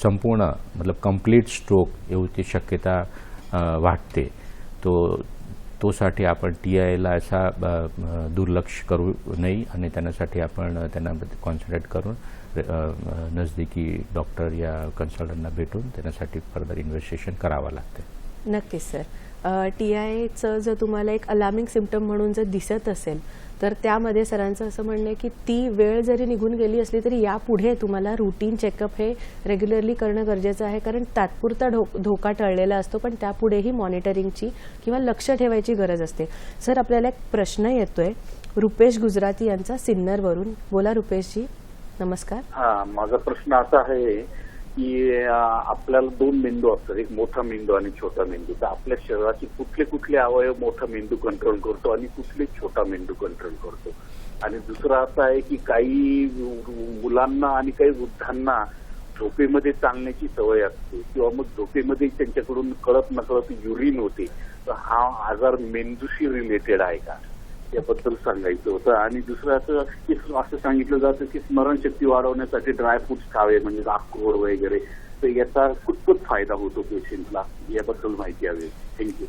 संपूर्ण मतलब कंप्लीट स्ट्रोक येऊची शक्यता वाटते. तोसाठी आपण TIAला असा दुर्लक्ष करू नये आणि त्यासाठी आपण त्यांना कॉन्सन्ट्रेट करून नजदीकी डॉक्टर या कन्सल्टंटना भेटून त्यासाठी फर्दर इन्व्हेस्टिगेशन करावं लागते. नक्कीच सर. TIAचं जर तुम्हाला एक अलार्मिंग सिम्पटम म्हणून जर दिसत असेल तर त्यामध्ये सरांचं असं म्हणणं आहे की ती वेळ जरी निघून गेली असली तरी यापुढे तुम्हाला रुटीन चेकअप हे रेग्युलरली करणं गरजेचं आहे, कारण तात्पुरता धोका टळलेला असतो पण त्यापुढेही मॉनिटरिंगची किंवा लक्ष ठेवायची गरज असते. सर आपल्याला एक प्रश्न येतोय रुपेश गुजराती यांचा सिन्नरवरून. बोला रुपेशजी. नमस्कार. हा, माझा प्रश्न असा आहे की आपल्याला 2 मेंदू असतात, एक मोठा मेंदू आणि छोटा मेंदू. तर आपल्या शरीराचे कुठले कुठले अवयव मोठा मेंदू कंट्रोल करतो आणि कुठले छोटा मेंदू कंट्रोल करतो? आणि दुसरं असं आहे की काही मुलांना आणि काही वृद्धांना झोपेमध्ये चालण्याची सवय असते किंवा मग झोपेमध्ये त्यांच्याकडून कळत नकळत युरिन होते. तर हा आजार मेंदूशी रिलेटेड आहे का, याबद्दल सांगायचं होतं. आणि दुसरं असं सांगितलं जातं की स्मरणशक्ती वाढवण्यासाठी ड्रायफ्रुट्स खावे, म्हणजे अक्रोड वगैरे. तर याचा खूपच फायदा होतो पेशंटला, याबद्दल माहिती हवी. थँक्यू.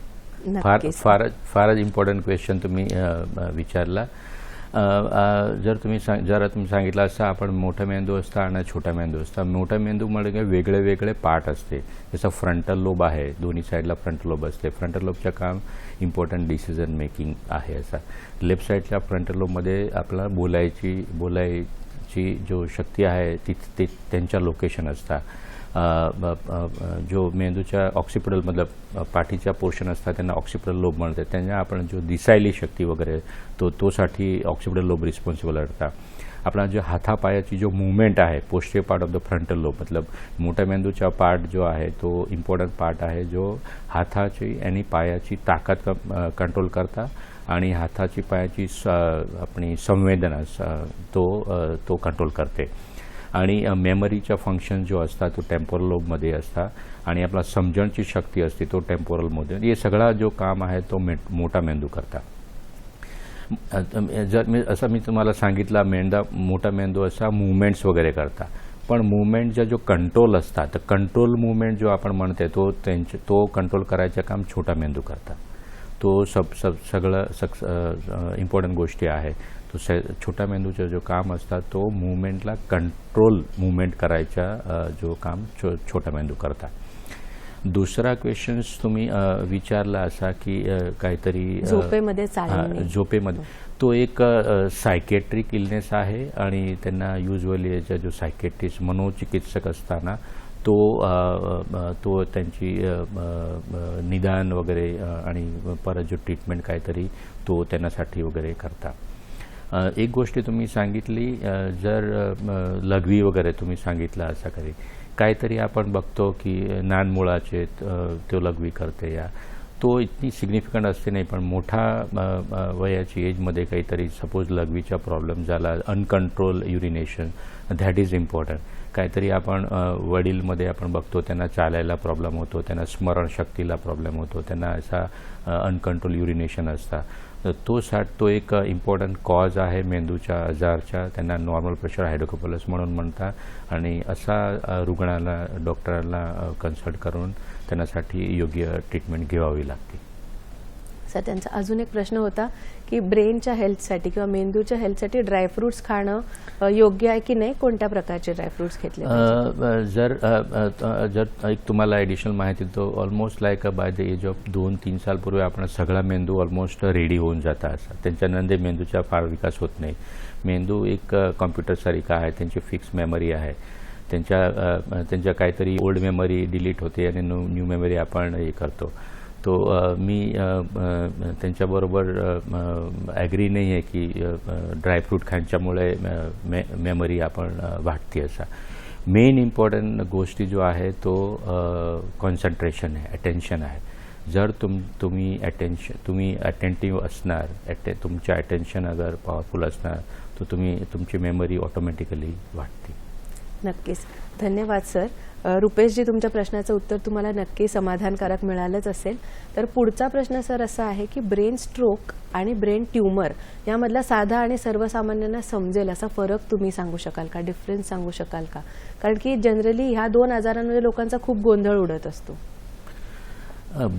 फारच इम्पॉर्टंट क्वेश्चन तुम्ही विचारला. जर तुम्ही सांगितलं असं आपण मोठा मेंदू असता आणि छोटा मेंदू असता. मोठा मेंदूमध्ये वेगळे वेगळे पार्ट असते, जसं फ्रंटल लोब आहे, दोन्ही साईडला फ्रंटल लोब असते. फ्रंटल लोबचं काम इम्पॉर्टंट डिसिजन मेकिंग आहे. असा लेफ्ट साईडच्या फ्रंटल लोबमध्ये आपला बोलायची जो शक्ती आहे ती त्यांच्या लोकेशन असतात. जो मेंदूच्या ऑक्सिपिटल मतलब पाठीच्या पोर्शन असतात त्यांना ऑक्सिपिटल लोब म्हणतात. त्यांना आपण जो दिसायली शक्ती वगैरे तोसाठी ऑक्सिपिटल लोब रिस्पॉन्सिबल असतात. आपला जो हातापायाची जो मूवमेंट आहे posterior part of the frontal lobe, मतलब मोठ्या मेंदूचा पार्ट जो आहे तो इम्पॉर्टंट पार्ट आहे जो हाताची आणि पायाची ताकद कंट्रोल करता आणि हाताची पायाची आपली संवेदना तो कंट्रोल करते. आणि मेमरीचा फंक्शन जो असता तो टेम्पोरल लोबमध्ये असता आणि आपला समजणची शक्ती असते तो टेम्पोरलमध्ये. हे सगळा जो काम आहे तो मोठा मेंदू करता. जर मी तुम्हाला सांगितला मोठा मेंदू असा मूवमेंट्स वगैरे करता, पण मूवमेंटचा जो कंट्रोल असता तर कंट्रोल मूवमेंट जो आपण म्हणते तो कंट्रोल करायचं काम छोटा मेंदू करता. तो सगळं इम्पॉर्टंट गोष्टी आहे. तो छोटा मेंदूचं जो काम असतात तो मूवमेंटला कंट्रोल मूवमेंट करायचा जो काम छोटा मेंदू करता. दुसरा क्वेश्चन्स तुम्ही विचारला असा की काहीतरी झोपेमध्ये तो एक सायकेट्रिक इलनेस आहे आणि त्यांना युजली याचा जो सायकेट्रिस्ट मनोचिकित्सक असताना तो त्यांची निदान वगैरे आणि परत जो ट्रीटमेंट काहीतरी तो त्यांच्यासाठी वगैरे करता. एक गोष्ट तुम्ही सांगितली, जर लघवी वगैरे तुम्ही सांगितलं असं काहीतरी आपण बघतो की लहान मुलाचे तो लघवी करते या तो इतकी सिग्निफिकंट असते नाही, पण मोठा वयाची एजमध्ये काहीतरी सपोज लघवीचा प्रॉब्लेम झाला, अनकंट्रोल युरिनेशन, दॅट इज इम्पॉर्टंट. काहीतरी आपण वडीलमध्ये आपण बघतो त्यांना चालायला प्रॉब्लेम होतो, त्यांना स्मरणशक्तीला प्रॉब्लेम होतो, त्यांना असा अनकंट्रोल युरिनेशन असता. तो एक इम्पॉर्टंट कॉज आहे मेंदूच्या आजारच्या. त्यांना नॉर्मल प्रेशर हायड्रोकोपलस म्हणून म्हणतात आणि असा रुग्णाला डॉक्टरांना कन्सल्ट करून त्यांच्यासाठी योग्य ट्रीटमेंट घ्यावी लागते. सर त्यांचा अजून एक प्रश्न होता की ब्रेनच्या हेल्थसाठी किंवा मेंदूच्या हेल्थसाठी ड्रायफ्रुट्स खाणं योग्य आहे की नाही, कोणत्या प्रकारचे ड्रायफ्रुट्स घेतले जर एक तुम्हाला ॲडिशनल माहिती तो almost like by the age of 2-3 सालपूर्वी आपण सगळा मेंदू ऑलमोस्ट रेडी होऊन जाता असा. त्यांच्यानंतर मेंदूचा फार विकास होत नाही. मेंदू एक कॉम्प्युटरसारखा आहे, त्यांची फिक्स मेमरी आहे. त्यांच्या काहीतरी ओल्ड मेमरी डिलीट होते आणि न्यू मेमरी आपण हे करतो. तो मी त्यांच्याबरोबर ॲग्री नाही आहे की ड्रायफ्रूट खाण्याच्यामुळे मेमरी आपण वाढते असा. मेन इम्पॉर्टंट गोष्टी जो आहे तो कॉन्सन्ट्रेशन आहे, अटेन्शन आहे. जर तुम्ही अटेंटिव्ह असणार, तुमचं अटेन्शन अगर पॉवरफुल असणार तर तुमची मेमरी ऑटोमॅटिकली वाढते. नक्कीच. धन्यवाद सर. रुपेशजी, तुमच्या प्रश्नाचं उत्तर तुम्हाला नक्की समाधानकारक मिळालंच असेल. तर पुढचा प्रश्न सर असा आहे की ब्रेन स्ट्रोक आणि ब्रेन ट्यूमर यामधला साधा आणि सर्वसामान्यांना समजेल असा फरक तुम्ही सांगू शकाल का, डिफरन्स सांगू शकाल का? कारण की जनरली ह्या 2 आजारांमध्ये लोकांचा खूप गोंधळ उडत असतो.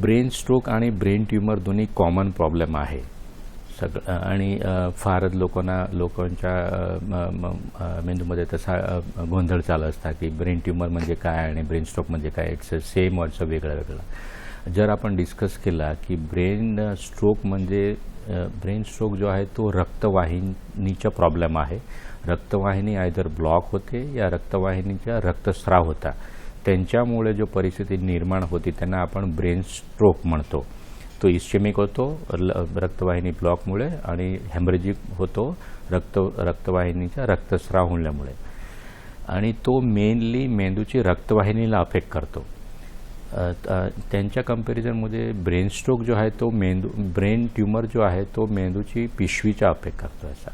ब्रेन स्ट्रोक आणि ब्रेन ट्यूमर दोन्ही कॉमन प्रॉब्लेम आहे आणि फारच लोकांच्या मेंदूमध्ये तसा गोंधळ चालू असता की ब्रेन ट्यूमर म्हणजे काय आणि ब्रेन स्ट्रोक म्हणजे काय. इट्स सेम ऑल्सो वेगळं. जर आपण डिस्कस केला की ब्रेन स्ट्रोक म्हणजे ब्रेन स्ट्रोक जो आहे तो रक्तवाहिनीचा प्रॉब्लेम आहे. रक्तवाहिनी आयदर ब्लॉक होते या रक्तवाहिनीचा रक्तस्राव होता, त्यांच्यामुळे जो परिस्थिती निर्माण होती त्यांना आपण ब्रेन स्ट्रोक म्हणतो. तो इस्केमिक होतो रक्तवाहिनी ब्लॉकमुळे आणि हेमरेजिक होतो रक्तवाहिनीचा रक्तस्राव होण्यामुळे, आणि तो मेनली मेंदूची रक्तवाहिनीला अफेक्ट करतो. त्यांच्या कंपॅरिझनमध्ये ब्रेन स्ट्रोक जो आहे तो ब्रेन ट्यूमर जो आहे तो मेंदूची पिशवीचा अफेक्ट करतो. असा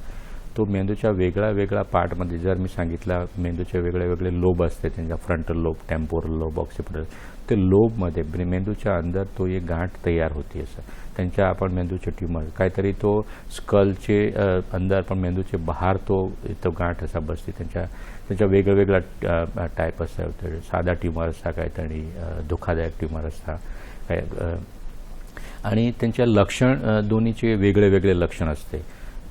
तो मेंदूच्या वेगळ्या पार्टमध्ये, जर मी सांगितलं मेंदूचे वेगळे लोब असते, त्यांच्या frontal lobe, temporal lobe, occipital, ते लोबमध्ये मेंदूच्या अंदर तो एक गाठ तयार होती. असं त्यांच्या आपण मेंदूचे ट्यूमर काहीतरी तो स्कलचे अंदर पण मेंदूचे बाहेर तो गाठ असा बसते. त्यांच्या वेगवेगळ्या टाईप असतात. साधा ट्यूमर असता, काहीतरी धोकादायक ट्यूमर असता काय, आणि त्यांच्या लक्षण दोन्हीचे वेगळे लक्षण असते.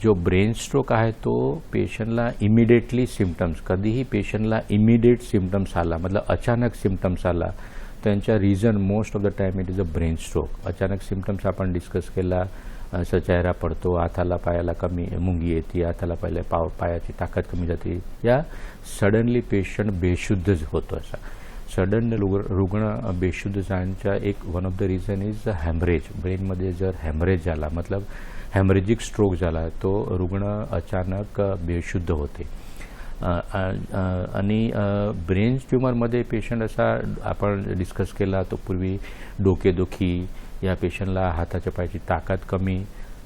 जो ब्रेन स्ट्रोक आहे तो पेशंटला इमिडिएटली सिम्पटम्स, कधीही पेशंटला इमिडिएट सिम्पटम्स आला, मतलब अचानक सिम्पटम्स आला, त्यांच्या reason most of the time it is a brain stroke. अचानक सिम्पटम्स आपण डिस्कस केला, असं चेहरा पडतो, हाताला पायाला कमी मुंगी येते, हाताला पायाची ताकद कमी जाते, या सडनली पेशंट बेशुद्ध होतो. असा सडन रुग्ण बेशुद्ध जाण्याचा एक one of the reason is haemorrhage. ब्रेनमध्ये जर हॅमरेज झाला, मतलब हॅमरेजिक स्ट्रोक झाला, तो रुग्ण अचानक बेशुद्ध होते. आणि ब्रेन ट्यूमरमध्ये पेशंट असा आपण डिस्कस केला तो पूर्वी डोकेदुखी, या पेशंटला हाताच्या पायाची ताकद कमी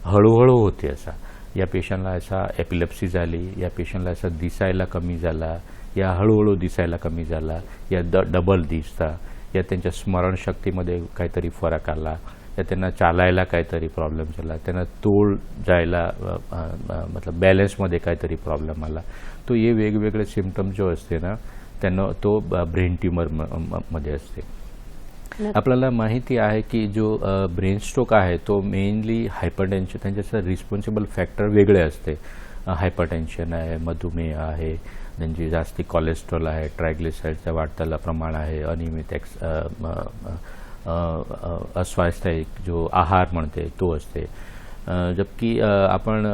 हळूहळू होते. असा या पेशंटला असा एपिलेप्सी झाली, या पेशंटला असा दिसायला कमी झाला, या हळूहळू दिसायला कमी झाला, या डबल दिसता, या त्यांच्या स्मरणशक्तीमध्ये काहीतरी फरक आला, या त्यांना चालायला काहीतरी प्रॉब्लेम झाला, त्यांना तोल जायला मतलब बॅलन्समध्ये काहीतरी प्रॉब्लेम आला. तो हे वेगवेगळे सिम्पटम जो असते ना त्यांना तो ब्रेन ट्यूमर मध्ये असते. आपल्याला माहिती आहे की जो ब्रेन स्ट्रोक आहे तो मेनली हायपरटेन्शन, त्यांच्याचं रिस्पॉन्सिबल फॅक्टर वेगळे असते. हायपरटेन्शन आहे, मधुमेह आहे, त्यांची जास्ती कोलेस्ट्रॉल आहे, ट्रायग्लिसराईडचं वाढताला प्रमाण आहे, अनियमित अस्वास्थ्य जो आहार म्हणते तो असते. जबकि आपण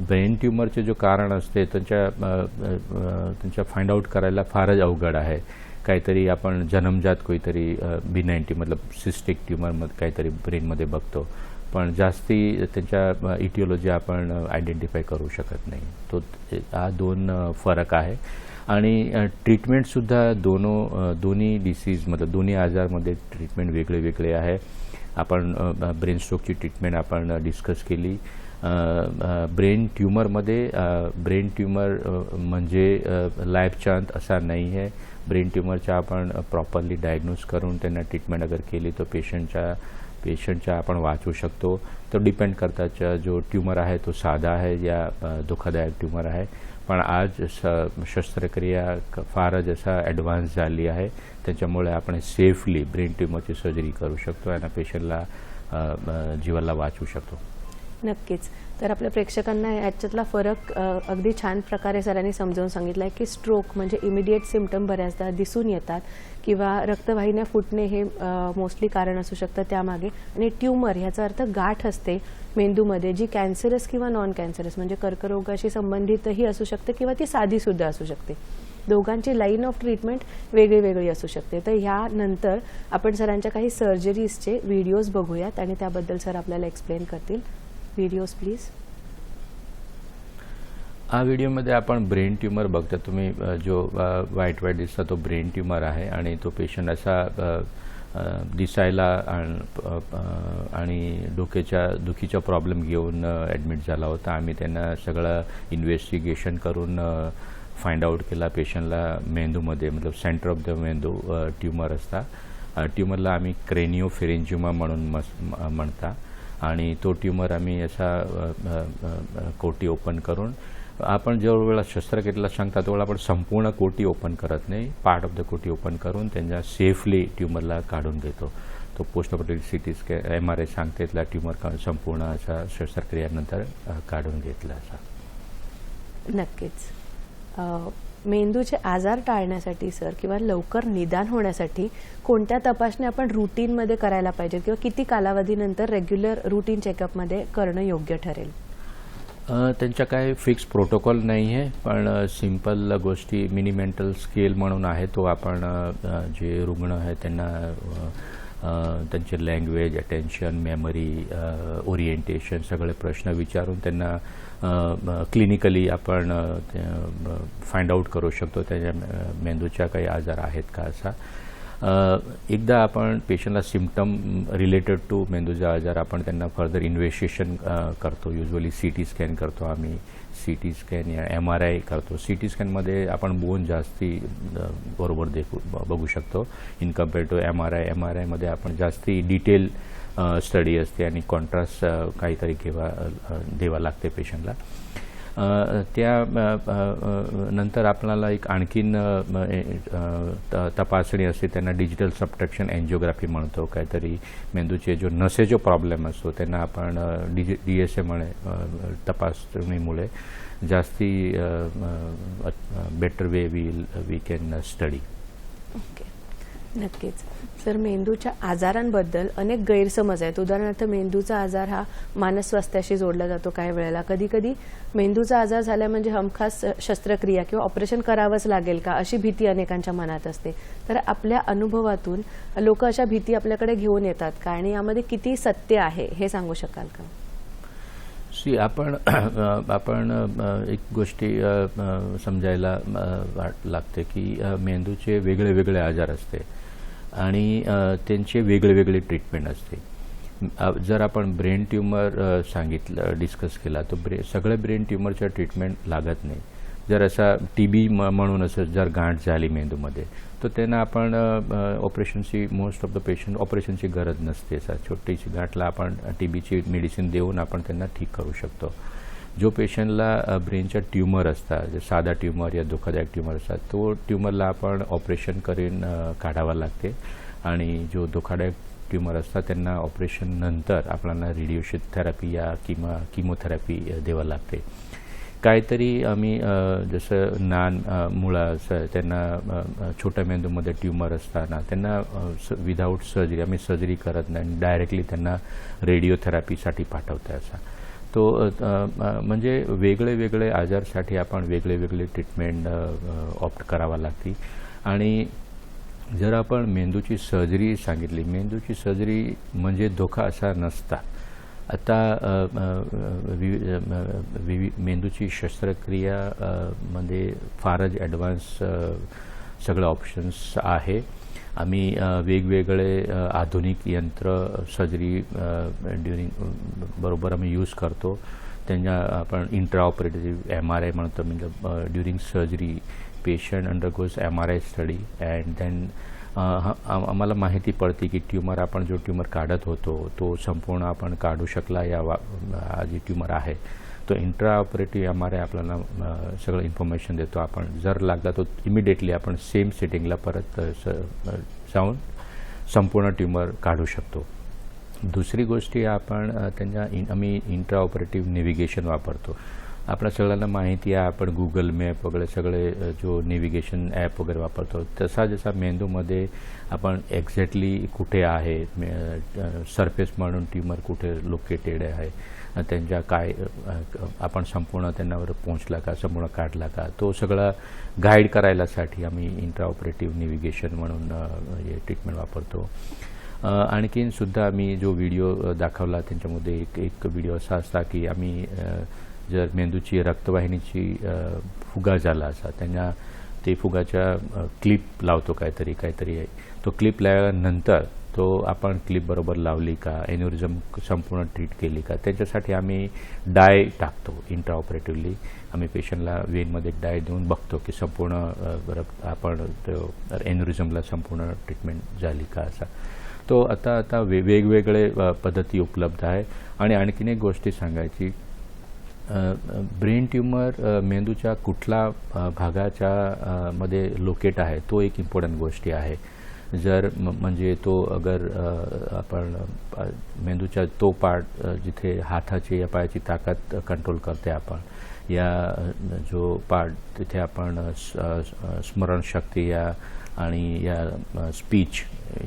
ब्रेन ट्यूमरचे जो कारण असते त्यांच्या फाइंड आउट करायला फारच अवघड आहे. काहीतरी आपण जन्मजात कोणीतरी B90 मतलब सिस्टिक ट्यूमरमध्ये काहीतरी ब्रेनमध्ये बघतो, पण जास्ती त्यांच्या इटिओलॉजी आपण आयडेंटिफाय करू शकत नाही. तो हा दोन फरक आहे. आणि ट्रीटमेंटसुद्धा दोन्ही डिसीज मतलब दोन्ही आजारमध्ये ट्रीटमेंट वेगळे आहे. आपण ब्रेन स्ट्रोकची ट्रीटमेंट आपण डिस्कस केली. ब्रेन ट्यूमरमध्ये ब्रेन ट्यूमर म्हणजे लाईफचा अंत असा नाही आहे. ब्रेन ट्यूमरचा आपण प्रॉपरली डायग्नोज करून त्यांना ट्रीटमेंट अगर केली तर पेशंटच्या आपण वाचवू शकतो. तो डिपेंड करता जो ट्यूमर आहे तो साधा आहे या धोकादायक ट्यूमर आहे. पण आज शस्त्रक्रिया फारच असा ॲडव्हान्स झाली आहे, त्याच्यामुळे आपण सेफली ब्रेन ट्यूमरची सर्जरी करू शकतो आणि पेशंटला जीवाला वाचवू शकतो. नक्कीच. तर आपल्या प्रेक्षकांना याच्यातला फरक अगदी छान प्रकारे सरांनी समजावून सांगितला आहे की स्ट्रोक म्हणजे इमिडिएट सिम्पटम बऱ्याचदा दिसून येतात किंवा रक्तवाहिन्या फुटणे हे मोस्टली कारण असू शकतं त्यामागे. आणि ट्यूमर ह्याचा अर्थ गाठ असते मेंदूमध्ये जी कॅन्सरस किंवा नॉन कॅन्सरस म्हणजे कर्करोगाशी संबंधितही असू शकते किंवा ती साधीसुद्धा असू शकते. दोघांची लाईन ऑफ ट्रीटमेंट वेगळी असू शकते. तर ह्यानंतर आपण सरांच्या काही सर्जरीजचे व्हिडिओज बघूयात आणि त्याबद्दल सर आपल्याला एक्सप्लेन करतील. Videos please. हा व्हिडिओमध्ये आपण ब्रेन ट्यूमर बघता तुम्ही. जो व्हाईट दिसता तो ब्रेन ट्यूमर आहे आणि तो पेशंट असा दिसायला आणि दुखीचा प्रॉब्लेम घेऊन ॲडमिट झाला होता. आम्ही त्यांना सगळं इन्व्हेस्टिगेशन करून फाइंड आउट केला पेशंटला मेंदूमध्ये मतलब सेंटर ऑफ द मेंदू ट्यूमर असता. ट्यूमरला आम्ही क्रेनिओफेरेंजियोमा म्हणून म्हणता. आणि तो ट्यूमर आम्ही असा कोटी ओपन करून आपण जेवढ्या वेळा शस्त्रक्रियेला सांगता तेवढा आपण संपूर्ण कोटी ओपन करत नाही, पार्ट ऑफ द कोटी ओपन करून त्यांच्या सेफली ट्यूमरला काढून घेतो. तो post operative CT scan MRI सांगते त्याला ट्यूमर संपूर्ण असा शस्त्रक्रियेनंतर काढून घेतला असा. नक्कीच. मेंदूचे आजार टाळण्यासाठी सर किंवा लवकर निदान होण्यासाठी कोणत्या तपासण्या आपण रुटीनमध्ये करायला पाहिजे किंवा किती कालावधीनंतर रेग्युलर रुटीन चेकअपमध्ये करणं योग्य ठरेल? त्यांच्या काय फिक्स प्रोटोकॉल नाही आहे, पण सिंपल गोष्टी मिनी मेंटल स्केल म्हणून आहे. तो आपण जे रुग्ण आहे त्यांना त्यांचे लँग्वेज, अटेन्शन, मेमरी, ओरिएंटेशन सगळे प्रश्न विचारून त्यांना क्लिनिकली आपण फाइंड आउट करू शकतो त्याच्या मेंदूच्या काही आजार आहेत का असा. एकदा आपण पेशंटला सिम्पटम रिलेटेड टू मेंदूचा आजार आपण त्यांना फर्दर इन्व्हेस्टिगेशन करतो. युजली CT स्कॅन करतो आम्ही, CT स्कॅन या MRI करतो. CT स्कॅनमध्ये आपण बोन जास्ती बरोबर बघू शकतो इन कम्पेअर टू MRI मध्ये आपण जास्ती डिटेल स्टडी असते आणि कॉन्ट्रास्ट काहीतरी द्यावा लागते पेशंटला. त्या नंतर आपल्याला एक आणखीन तपासणी असते, त्यांना डिजिटल सबट्रॅक्शन एन्जिओग्राफी म्हणतो. काहीतरी मेंदूचे जो नसेचा प्रॉब्लेम असतो त्यांना आपण DSA म्हणे तपासणीमुळे जास्ती better way we can study. Okay, नक्कीच सर. मेंदूच्या आजारांबद्दल अनेक गैरसमज आहेत. उदाहरणार्थ मेंदूचा आजार हा मानस स्वास्थ्याशी जोडला जातो काही वेळेला. कधी कधी मेंदूचा आजार झाला म्हणजे हमखास शस्त्रक्रिया किंवा ऑपरेशन करावंच लागेल का अशी भीती अनेकांच्या मनात असते. तर आपल्या अनुभवातून लोक अशा भीती आपल्याकडे घेऊन येतात का आणि यामध्ये किती सत्य आहे हे सांगू शकाल का? आपण एक गोष्टी समजायला लागते की मेंदूचे वेगळे वेगळे आजार असते आणि त्यांचे वेगळे वेगळे ट्रीटमेंट असते. जर आपण ब्रेन ट्यूमर डिस्कस केला तर सगळे ब्रेन ट्यूमरच्या ट्रीटमेंट लागत नाही. जर असा TB म्हणून असं जर गांठ झाली मेंदूमध्ये तर त्यांना आपण ऑपरेशनची मोस्ट ऑफ द पेशंट ऑपरेशनची गरज नसते. असा छोटीशी गाठला आपण TBची मेडिसिन देऊन आपण त्यांना ठीक करू शकतो. जो पेशंटला ब्रेनच्या ट्यूमर असतात, साधा ट्यूमर या धोकादायक ट्यूमर असतात, तो ट्यूमरला आपण ऑपरेशन करून काढावा लागते आणि जो धोकादायक ट्यूमर असतात त्यांना ऑपरेशन नंतर आपल्याला रेडिएशन थेरपी या किंवा किमोथेरपी द्यावा लागते. काहीतरी आम्ही जसं मुळं त्यांना छोट्या मेंदूमध्ये ट्यूमर असताना त्यांना विदाऊट सर्जरी आम्ही सर्जरी करत नाही, डायरेक्टली त्यांना रेडिओथेरपीसाठी पाठवतो. असा तो म्हणजे वेगळे वेगळे आजारसाठी आपण वेगळे वेगळे ट्रीटमेंट ऑप्ट करावा लागते. आणि जर आपण मेंदूची सर्जरी सांगितली, मेंदूची सर्जरी म्हणजे धोका असा नसता. आता मेंदूची शस्त्रक्रिया मध्ये फारच ॲडव्हान्स सगळे ऑप्शन्स आहे. आम्ही वेगवेगळे आधुनिक यंत्र सर्जरी बरोबर आम्ही यूज करतो. त्यांना आपण इंट्राऑपरेटिव्ह MRI म्हणतो. म्हणजे during surgery patient undergoes MRI study and then आम्हाला माहिती पडते की ट्यूमर आपण जो ट्यूमर काढत होतो तो संपूर्ण आपण काढू शकला या जी ट्यूमर आहे तो इंट्राऑपरेटिव्ह MRI आपल्याला सगळं इन्फॉर्मेशन देतो. आपण जर लागला तो इमिडिएटली आपण सेम सेटिंगला परत जाऊन संपूर्ण ट्यूमर काढू शकतो. दुसरी गोष्टी आपण आम्ही इंट्राऑपरेटिव्ह नेव्हिगेशन वापरतो. आपल्या सगळ्यांना माहिती आहे आपण गुगल मॅप वगैरे सगळे जो नेव्हिगेशन ॲप वगैरे वापरतो. जसा मेंदूमध्ये आपण एक्झॅक्टली कुठे आहे, सरफेस म्हणून ट्यूमर कुठे लोकेटेड आहे, त्यांच्या काय आपण संपूर्ण त्यांनावर पोहोचला का, संपूर्ण काढला का, तो सगळा गाईड करायलासाठी आम्ही इंट्राऑपरेटिव्ह नेव्हिगेशन म्हणून हे ट्रीटमेंट वापरतो. आणखीन सुद्धा आम्ही जो व्हिडिओ दाखवला त्यांच्यामध्ये एक व्हिडिओ असा असता की आम्ही जर मेंदूची रक्तवाहिनीची फुगा झाला असा त्यांना ते फुगाच्या क्लिप लावतो काहीतरी आहे. तो क्लिप लावल्यानंतर तो आपण क्लिप बरोबर लावली का, एन्युरिझम संपूर्ण ट्रीट केली का, त्याच्यासाठी आम्ही डाय टाकतो. इंट्राऑपरेटिव्हली आम्ही पेशंटला वेनमध्ये डाय देऊन बघतो की संपूर्ण आपण एन्युरिझमला संपूर्ण ट्रीटमेंट झाली का असा. तो आता वेगवेगळे पद्धती उपलब्ध आहे. आणि आणखीन एक गोष्टी सांगायची, ब्रेन ट्यूमर मेंदूच्या कुठला भागाच्या मध्ये लोकेट आहे तो एक इम्पॉर्टंट गोष्टी आहे. जर म्हणजे तो अगर आपण मेंदूच्या तो पार्ट जिथे हाताची या पायाची ताकद कंट्रोल करते आपण, या जो पार्ट तिथे आपण स्मरणशक्ती या आणि या स्पीच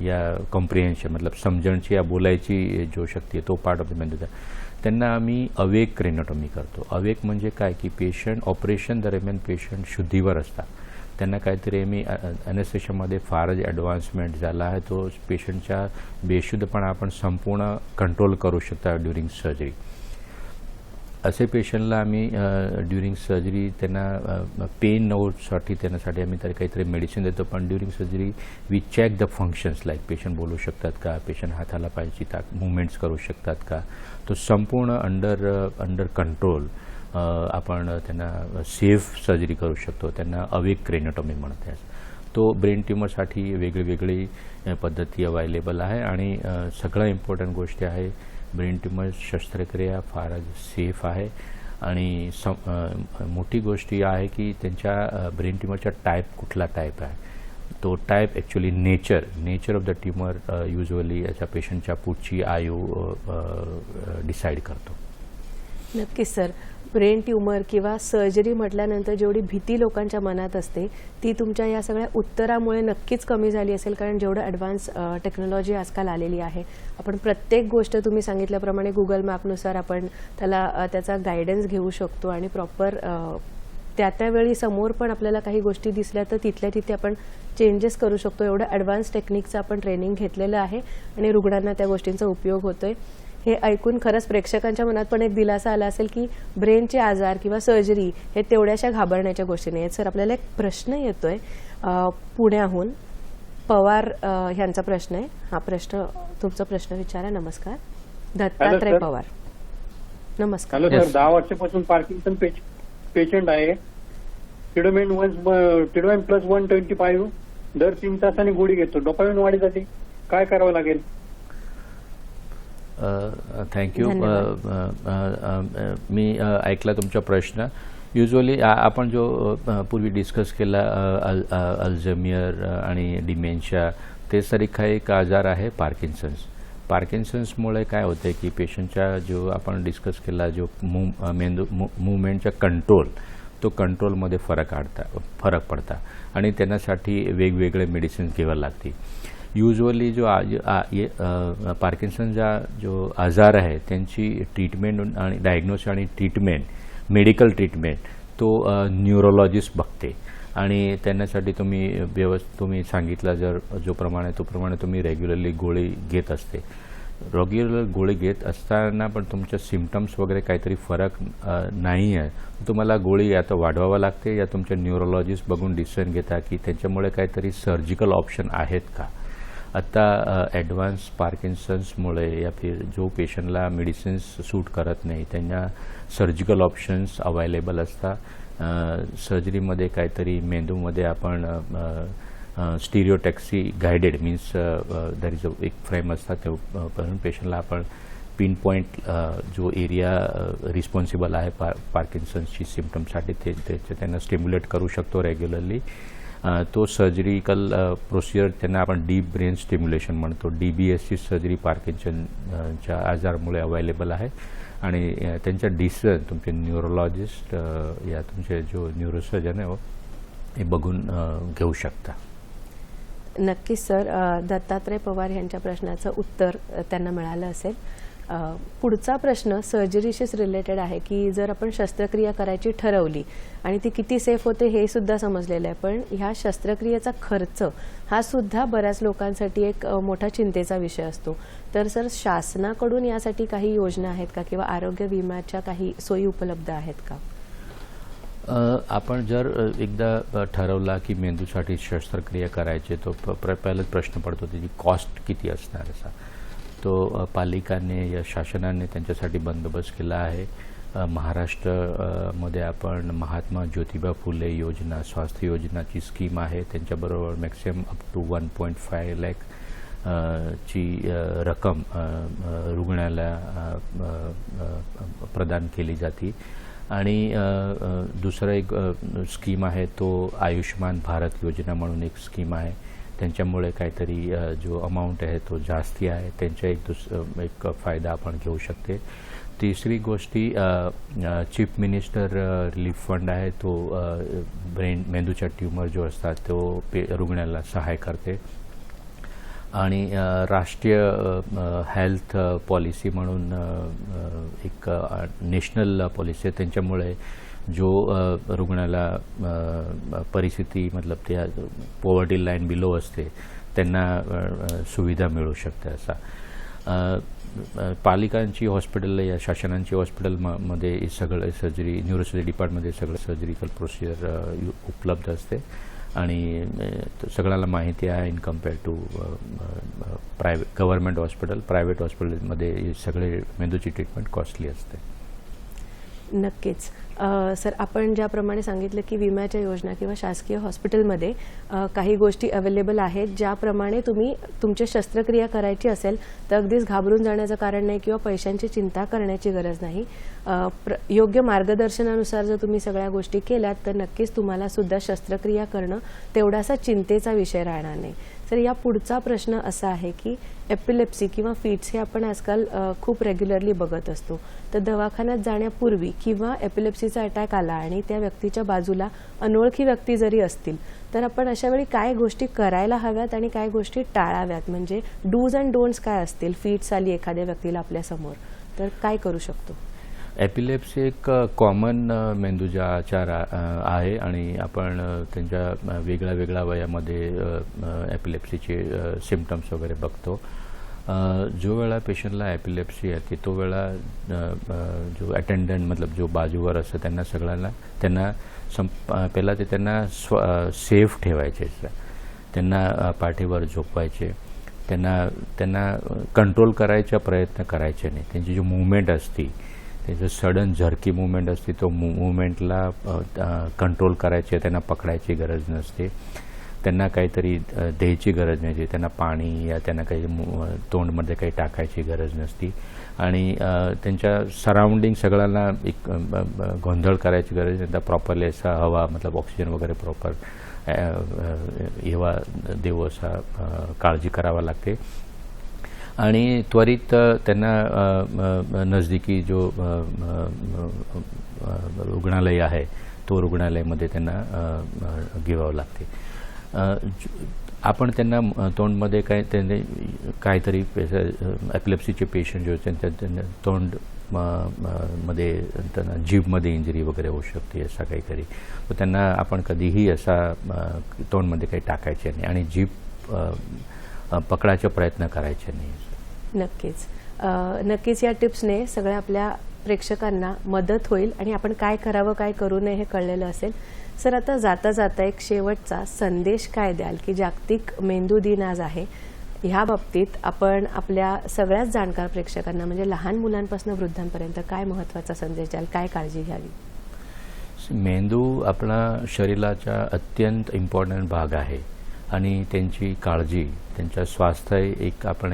या कॉम्प्रिहेन्शन मतलब समजणची या बोलायची जो शक्ती आहे तो पार्ट ऑफ द मेंदूचा त्यांना आम्ही अवेक क्रेनोटॉमी करतो. अवेक म्हणजे काय की पेशंट ऑपरेशन दरम्यान पेशंट शुद्धीवर असतात, त्यांना काहीतरी आम्ही ॲनेस्थेशियामध्ये फारच ॲडव्हान्समेंट झाला आहे, तो पेशंटच्या बेशुद्धपणा आपण संपूर्ण कंट्रोल करू शकता ड्युरिंग सर्जरी. असे पेशंटला आम्ही ड्युरिंग सर्जरी त्यांना पेन नोटसाठी त्यांच्यासाठी आम्ही तर काहीतरी मेडिसिन देतो, पण during surgery we check the functions like patient बोलू शकतात का, पेशंट हाताला पायाची मुवमेंट्स करू शकतात का, तो संपूर्ण अंडर कंट्रोल आपण त्यांना सेफ सर्जरी करू शकतो. त्यांना अवेक क्रेनोटॉमी म्हणतात. तो ब्रेन ट्युमरसाठी वेगळी पद्धती अवेलेबल आहे आणि सगळ्यात इम्पॉर्टंट गोष्ट आहे ब्रेन ट्युमर शस्त्रक्रिया फार सेफ आहे आणि मोठी गोष्ट ही आहे की त्यांच्या ब्रेन ट्युमरचा टाईप कुठला टाईप आहे, तो type actually nature of the tumour usually याच्या पेशंटच्या पुढची आयु डिसाईड करतो. नक्कीच सर, ब्रेन ट्यूमर किंवा सर्जरी म्हटल्यानंतर जेवढी भीती लोकांच्या मनात असते ती तुमच्या या सगळ्या उत्तरामुळे नक्कीच कमी झाली असेल, कारण जेवढं ॲडव्हान्स टेक्नॉलॉजी आजकाल आलेली आहे. आपण प्रत्येक गोष्ट तुम्ही सांगितल्याप्रमाणे गुगल मॅपनुसार आपण त्याचा गायडन्स घेऊ शकतो आणि प्रॉपर त्यावेळी समोर पण आपल्याला काही गोष्टी दिसल्या तर तिथल्या तिथे आपण चेंजेस करू शकतो. एवढं ॲडव्हान्स टेक्निकचं आपण ट्रेनिंग घेतलेलं आहे आणि रुग्णांना त्या गोष्टींचा उपयोग होतोय. हे ऐकून खरंच प्रेक्षकांच्या मनात पण एक दिलासा आला असेल की ब्रेनचे आजार किंवा सर्जरी हे तेवढ्याशा घाबरण्याच्या गोष्टी नाही आहेत. सर, आपल्याला एक प्रश्न येतोय पुण्याहून, पवार ह्यांचा प्रश्न आहे. हा प्रश्न तुमचा प्रश्न विचारा. नमस्कार. दत्तात्रय पवार. नमस्कार. हॅलो सर, 10 वर्षापासून पार्किन्सन पेशंट आहे. टिडोमेन प्लस 125 दर 3 तासांनी गोळी घेतो. डोपामिन वाढीसाठी काय करावं लागेल? थँक्यू. मी ऐकला तुमचा प्रश्न. युजली आपण जो पूर्वी डिस्कस केला अल्झायमर आणि डिमेन्शिया, ते सारखा एक आजार आहे पार्किन्सन्समुळे काय होते की पेशंटच्या जो आपण डिस्कस केला जो मेंदू मूवमेंटचा कंट्रोल, तो कंट्रोलमध्ये फरक पडता आणि त्यांच्यासाठी वेगवेगळे मेडिसिन घ्यावे लागते. युजली जो पार्किन्सनचा जो आजार आहे त्यांची ट्रीटमेंट आणि डायग्नोसिस आणि ट्रीटमेंट, मेडिकल ट्रीटमेंट तो न्यूरोलॉजिस्ट बघते आणि त्यांच्यासाठी तुम्ही सांगितलं जो प्रमाणे तुम्ही रेग्युलरली गोळी घेत असते. रेग्युलर गोळी घेत असताना पण तुमच्या सिम्पटम्स वगैरे काहीतरी फरक नाही आहे, तुम्हाला गोळी या तर वाढवावं लागते या तुमच्या न्यूरोलॉजिस्ट बघून डिसिजन घेता की त्यांच्यामुळे काहीतरी सर्जिकल ऑप्शन आहेत का. आता ॲडव्हान्स पार्किन्सन्समुळे या फिर जो पेशंटला मेडिसिन्स सूट करत नाही त्यांना सर्जिकल ऑप्शन्स अवेलेबल असतात. सर्जरीमध्ये काहीतरी मेंदूमध्ये आपण स्टिरिओटॅक्सी गायडेड मीन्स दॅर इज एक फ्रेम असतात ते पेशंटला आपण पिन पॉईंट जो एरिया रिस्पॉन्सिबल आहे पार्किन्सन्सची सिम्पटमसाठी ते त्यांना स्टिम्युलेट करू शकतो रेग्युलरली. तो सर्जरिकल प्रोसिजर त्यांना आपण डीप ब्रेन स्टिम्युलेशन म्हणतो. DBSची सर्जरी पार्किन्सनच्या आजारामुळे अवेलेबल आहे आणि त्यांच्या डिसिजन तुमचे न्यूरोलॉजिस्ट या तुमचे जो न्यूरोसर्जन आहे हे बघून घेऊ शकता. नक्कीच सर, दत्तात्रय पवार यांच्या प्रश्नाचं उत्तर त्यांना मिळालं असेल. पुढचा प्रश्न सर्जरीशीच रिलेटेड आहे की जर आपण शस्त्रक्रिया करायची ठरवली आणि ती किती सेफ होते हे सुद्धा समजलेलं आहे, पण ह्या शस्त्रक्रियेचा खर्च हा सुद्धा बऱ्याच लोकांसाठी एक मोठा चिंतेचा विषय असतो. तर सर, शासनाकडून यासाठी काही योजना आहेत का किंवा आरोग्य विम्याच्या काही सोयी उपलब्ध आहेत का? आपण जर एकदा ठरवला की मेंदूसाठी शस्त्रक्रिया करायची तो पहिलाच प्रश्न पडतो त्याची कॉस्ट किती असणार असा. तो पालिकाने या शासनाने त्यांच्यासाठी बंदोबस्त केला आहे. महाराष्ट्रामध्ये आपण महात्मा ज्योतिबा फुले योजना, स्वास्थ्य योजनाची स्कीम आहे. त्यांच्याबरोबर मॅक्सिमम अप टू 1.5 लाख ची रक्कम रुग्णाला प्रदान केली जाते. आणि दुसरं एक स्कीम आहे तो आयुष्मान भारत योजना म्हणून एक स्कीम आहे. त्यांच्यामुळे काहीतरी जो अमाऊंट आहे तो जास्ती आहे, त्यांचा एक फायदा आपण घेऊ शकते. तिसरी गोष्टी चीफ मिनिस्टर रिलीफ फंड आहे तो मेंदूच्या ट्यूमर जो असतात तो रुग्णाला सहाय्य करते आणि राष्ट्रीय हेल्थ पॉलिसी म्हणून एक नॅशनल पॉलिसी आहे त्यांच्यामुळे जो रुग्णाला परिस्थिती मतलब त्या पॉवर्टी लाईन बिलो असते त्यांना सुविधा मिळू शकते असा पालिकांची हॉस्पिटल या शासनांची हॉस्पिटलमध्ये सगळं सर्जरी न्यूरोसर्जरी डिपार्टमेंटमध्ये सगळं सर्जिकल प्रोसिजर उपलब्ध असते आणि सगळ्यांना माहिती आहे in compare to government hospital private हॉस्पिटलमध्ये सगळे मेंदूची ट्रीटमेंट कॉस्टली असते. नक्कीच सर, आपण ज्याप्रमाणे सांगितलं की विम्याच्या योजना किंवा शासकीय हॉस्पिटलमध्ये काही गोष्टी अवेलेबल आहेत, ज्याप्रमाणे तुम्ही तुमची शस्त्रक्रिया करायची असेल तर अगदीच घाबरून जाण्याचं कारण नाही किंवा पैशांची चिंता करण्याची गरज नाही. योग्य मार्गदर्शनानुसार जर तुम्ही सगळ्या गोष्टी केल्यात तर नक्कीच तुम्हाला सुद्धा शस्त्रक्रिया करणं तेवढासा चिंतेचा विषय राहणार नाही. तर या पुढचा प्रश्न असा आहे की एपिलेप्सी किंवा फिट्स हे आपण आजकाल खूप रेग्युलरली बघत असतो, तर दवाखान्यात जाण्यापूर्वी किंवा एपिलेप्सीचा अटॅक आला आणि त्या व्यक्तीच्या बाजूला अनोळखी व्यक्ती जरी असतील तर आपण अशा वेळी काय गोष्टी करायला हव्यात आणि काय गोष्टी टाळाव्यात, म्हणजे डूज अँड डोंट्स काय असतील? फिट्स आली एखाद्या व्यक्तीला आपल्यासमोर तर काय करू शकतो? एपिलेप्सी एक कॉमन मेंदूचा आजार आहे आणि आपण त्यांच्या वेगळ्या वेगळ्या वयामध्ये एपिलेप्सीचे सिम्पटम्स वगैरे बघतो. जो वेळा पेशंटला एपिलेप्सी येते तो वेळा जो अटेंडंट मतलब जो बाजूवर असतं त्यांना सगळ्यांना त्यांना पहिला ते त्यांना सेफ ठेवायचे, त्यांना पाठीवर झोपवायचे, त्यांना कंट्रोल करायचा प्रयत्न करायचे नाही. त्यांची जी मूवमेंट असती जो सडन झरकी मूवमेंट असते तो मूवमेंटला कंट्रोल करायचे, त्यांना पकडायची गरज नसते, त्यांना काहीतरी द्यायची गरज नाही, त्यांना पाणी या त्यांना काही तोंडमध्ये काही टाकायची गरज नसती आणि त्यांच्या सराउंडिंग सगळ्यांना एक गोंधळ करायची गरज नाही. त्यांना प्रॉपरली असा हवा मतलब ऑक्सिजन वगैरे प्रॉपर हवा देऊ असा काळजी करावा लागते आणि त्वरित त्यांना नजदीकी जो रुग्णालय आहे तो रुग्णालयामध्ये त्यांना घेवावं लागते. आपण त्यांना तोंडमध्ये त्यांनी काहीतरी एपिलेप्सीचे पेशंट जो त्यांच्या तोंड मध्ये त्यांना जीभमध्ये इंजरी वगैरे होऊ शकते असा काहीतरी, तर त्यांना आपण कधीही असा तोंडमध्ये काही टाकायचे नाही आणि जीभ पकडायचा प्रयत्न करायचे नाही. नक्कीच या टिप्सने सगळ्या आपल्या प्रेक्षकांना मदत होईल आणि आपण काय करावं काय करू नये हे कळलेलं असेल. सर, आता जाता जाता एक शेवटचा संदेश काय द्याल की जागतिक मेंदू दिन आज आहे, ह्या बाबतीत आपण आपल्या सगळ्याच जाणकार प्रेक्षकांना म्हणजे लहान मुलांपासून वृद्धांपर्यंत काय महत्त्वाचा संदेश द्याल, काय काळजी घ्यावी? मेंदू आपला शरीराचा अत्यंत इम्पॉर्टंट भाग आहे आणि त्यांची काळजी त्यांच्या स्वास्थ्य एक आपण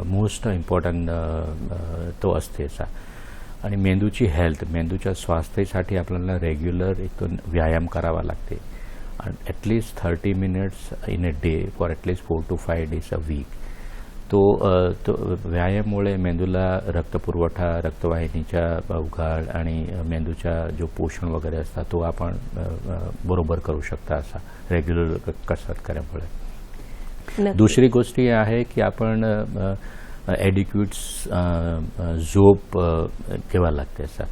मोस्ट इम्पॉर्टंट तो असते असा आणि मेंदूची हेल्थ मेंदूच्या स्वास्थ्यासाठी आपल्याला रेग्युलर एक व्यायाम करावा लागते at least 30 minutes in a day for at least 4 to 5 days a week. तो व्यायामामुळे मेंदूला रक्तपुरवठा रक्तवाहिनीच्या उघाड आणि मेंदूचा जो पोषण वगैरे असतात तो आपण बरोबर करू शकता असा रेग्युलर कसरत केल्यामुळे. दुसरी गोष्ट ही आहे की आपण ॲडिक्यूट झोप घ्यावा लागते असा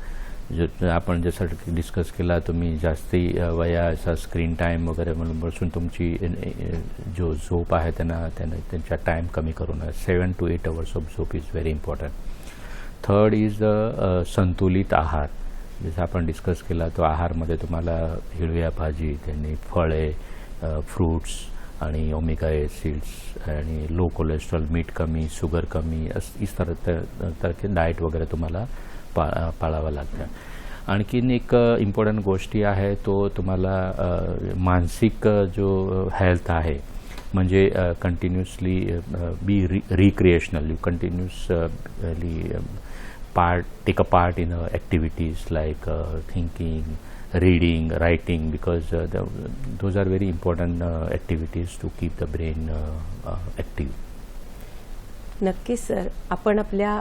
जो आपण जसं डिस्कस केला तुम्ही जास्ती वयाचा स्क्रीन टाईम वगैरे म्हणून बसून तुमची जो झोप आहे त्यांचा टाईम कमी करून 7 to 8 hours ऑफ झोप is very important. Third is संतुलित आहार. जसं आपण डिस्कस केला तो आहारमध्ये तुम्हाला हिरव्या भाजी त्यांनी फळे फ्रूट्स आणि ओमेगा एसिड्स आणि लो कोलेस्ट्रॉल मीठ कमी शुगर कमी इस तरह के डाएट वगैरे तुम्हाला पाळावं लागतं. आणखीन एक इम्पॉर्टंट गोष्टी आहे तो तुम्हाला मानसिक जो हेल्थ आहे म्हणजे continuously be recreational. You continuously take a part in activities like thinking, reading, writing because those are very important activities to keep the brain active. नक्कीच सर, आपण आपल्या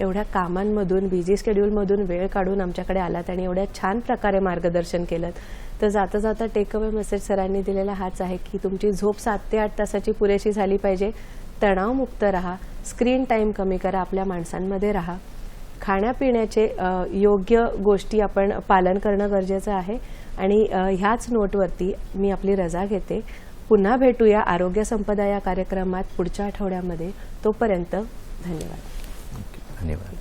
एवढ्या कामांमधून बिझी शेड्यूलमधून वेळ काढून आमच्याकडे आलात आणि एवढ्या छान प्रकारे मार्गदर्शन केलं. तर जाता जाता टेक अवे मेसेज सरांनी दिलेला हाच आहे की तुमची झोप 7 ते 8 तासाची पुरेशी झाली पाहिजे. तणावमुक्त राहा, स्क्रीन टाईम कमी करा, आपल्या माणसांमध्ये राहा, खाण्यापिण्याचे योग्य गोष्टी आपण पालन करणं गरजेचं आहे. आणि ह्याच नोटवरती मी आपली रजा घेते. पुन्हा भेटूया आरोग्य संपदा या कार्यक्रमात पुढच्या आठवड्यामध्ये. तोपर्यंत धन्यवाद. धन्यवाद.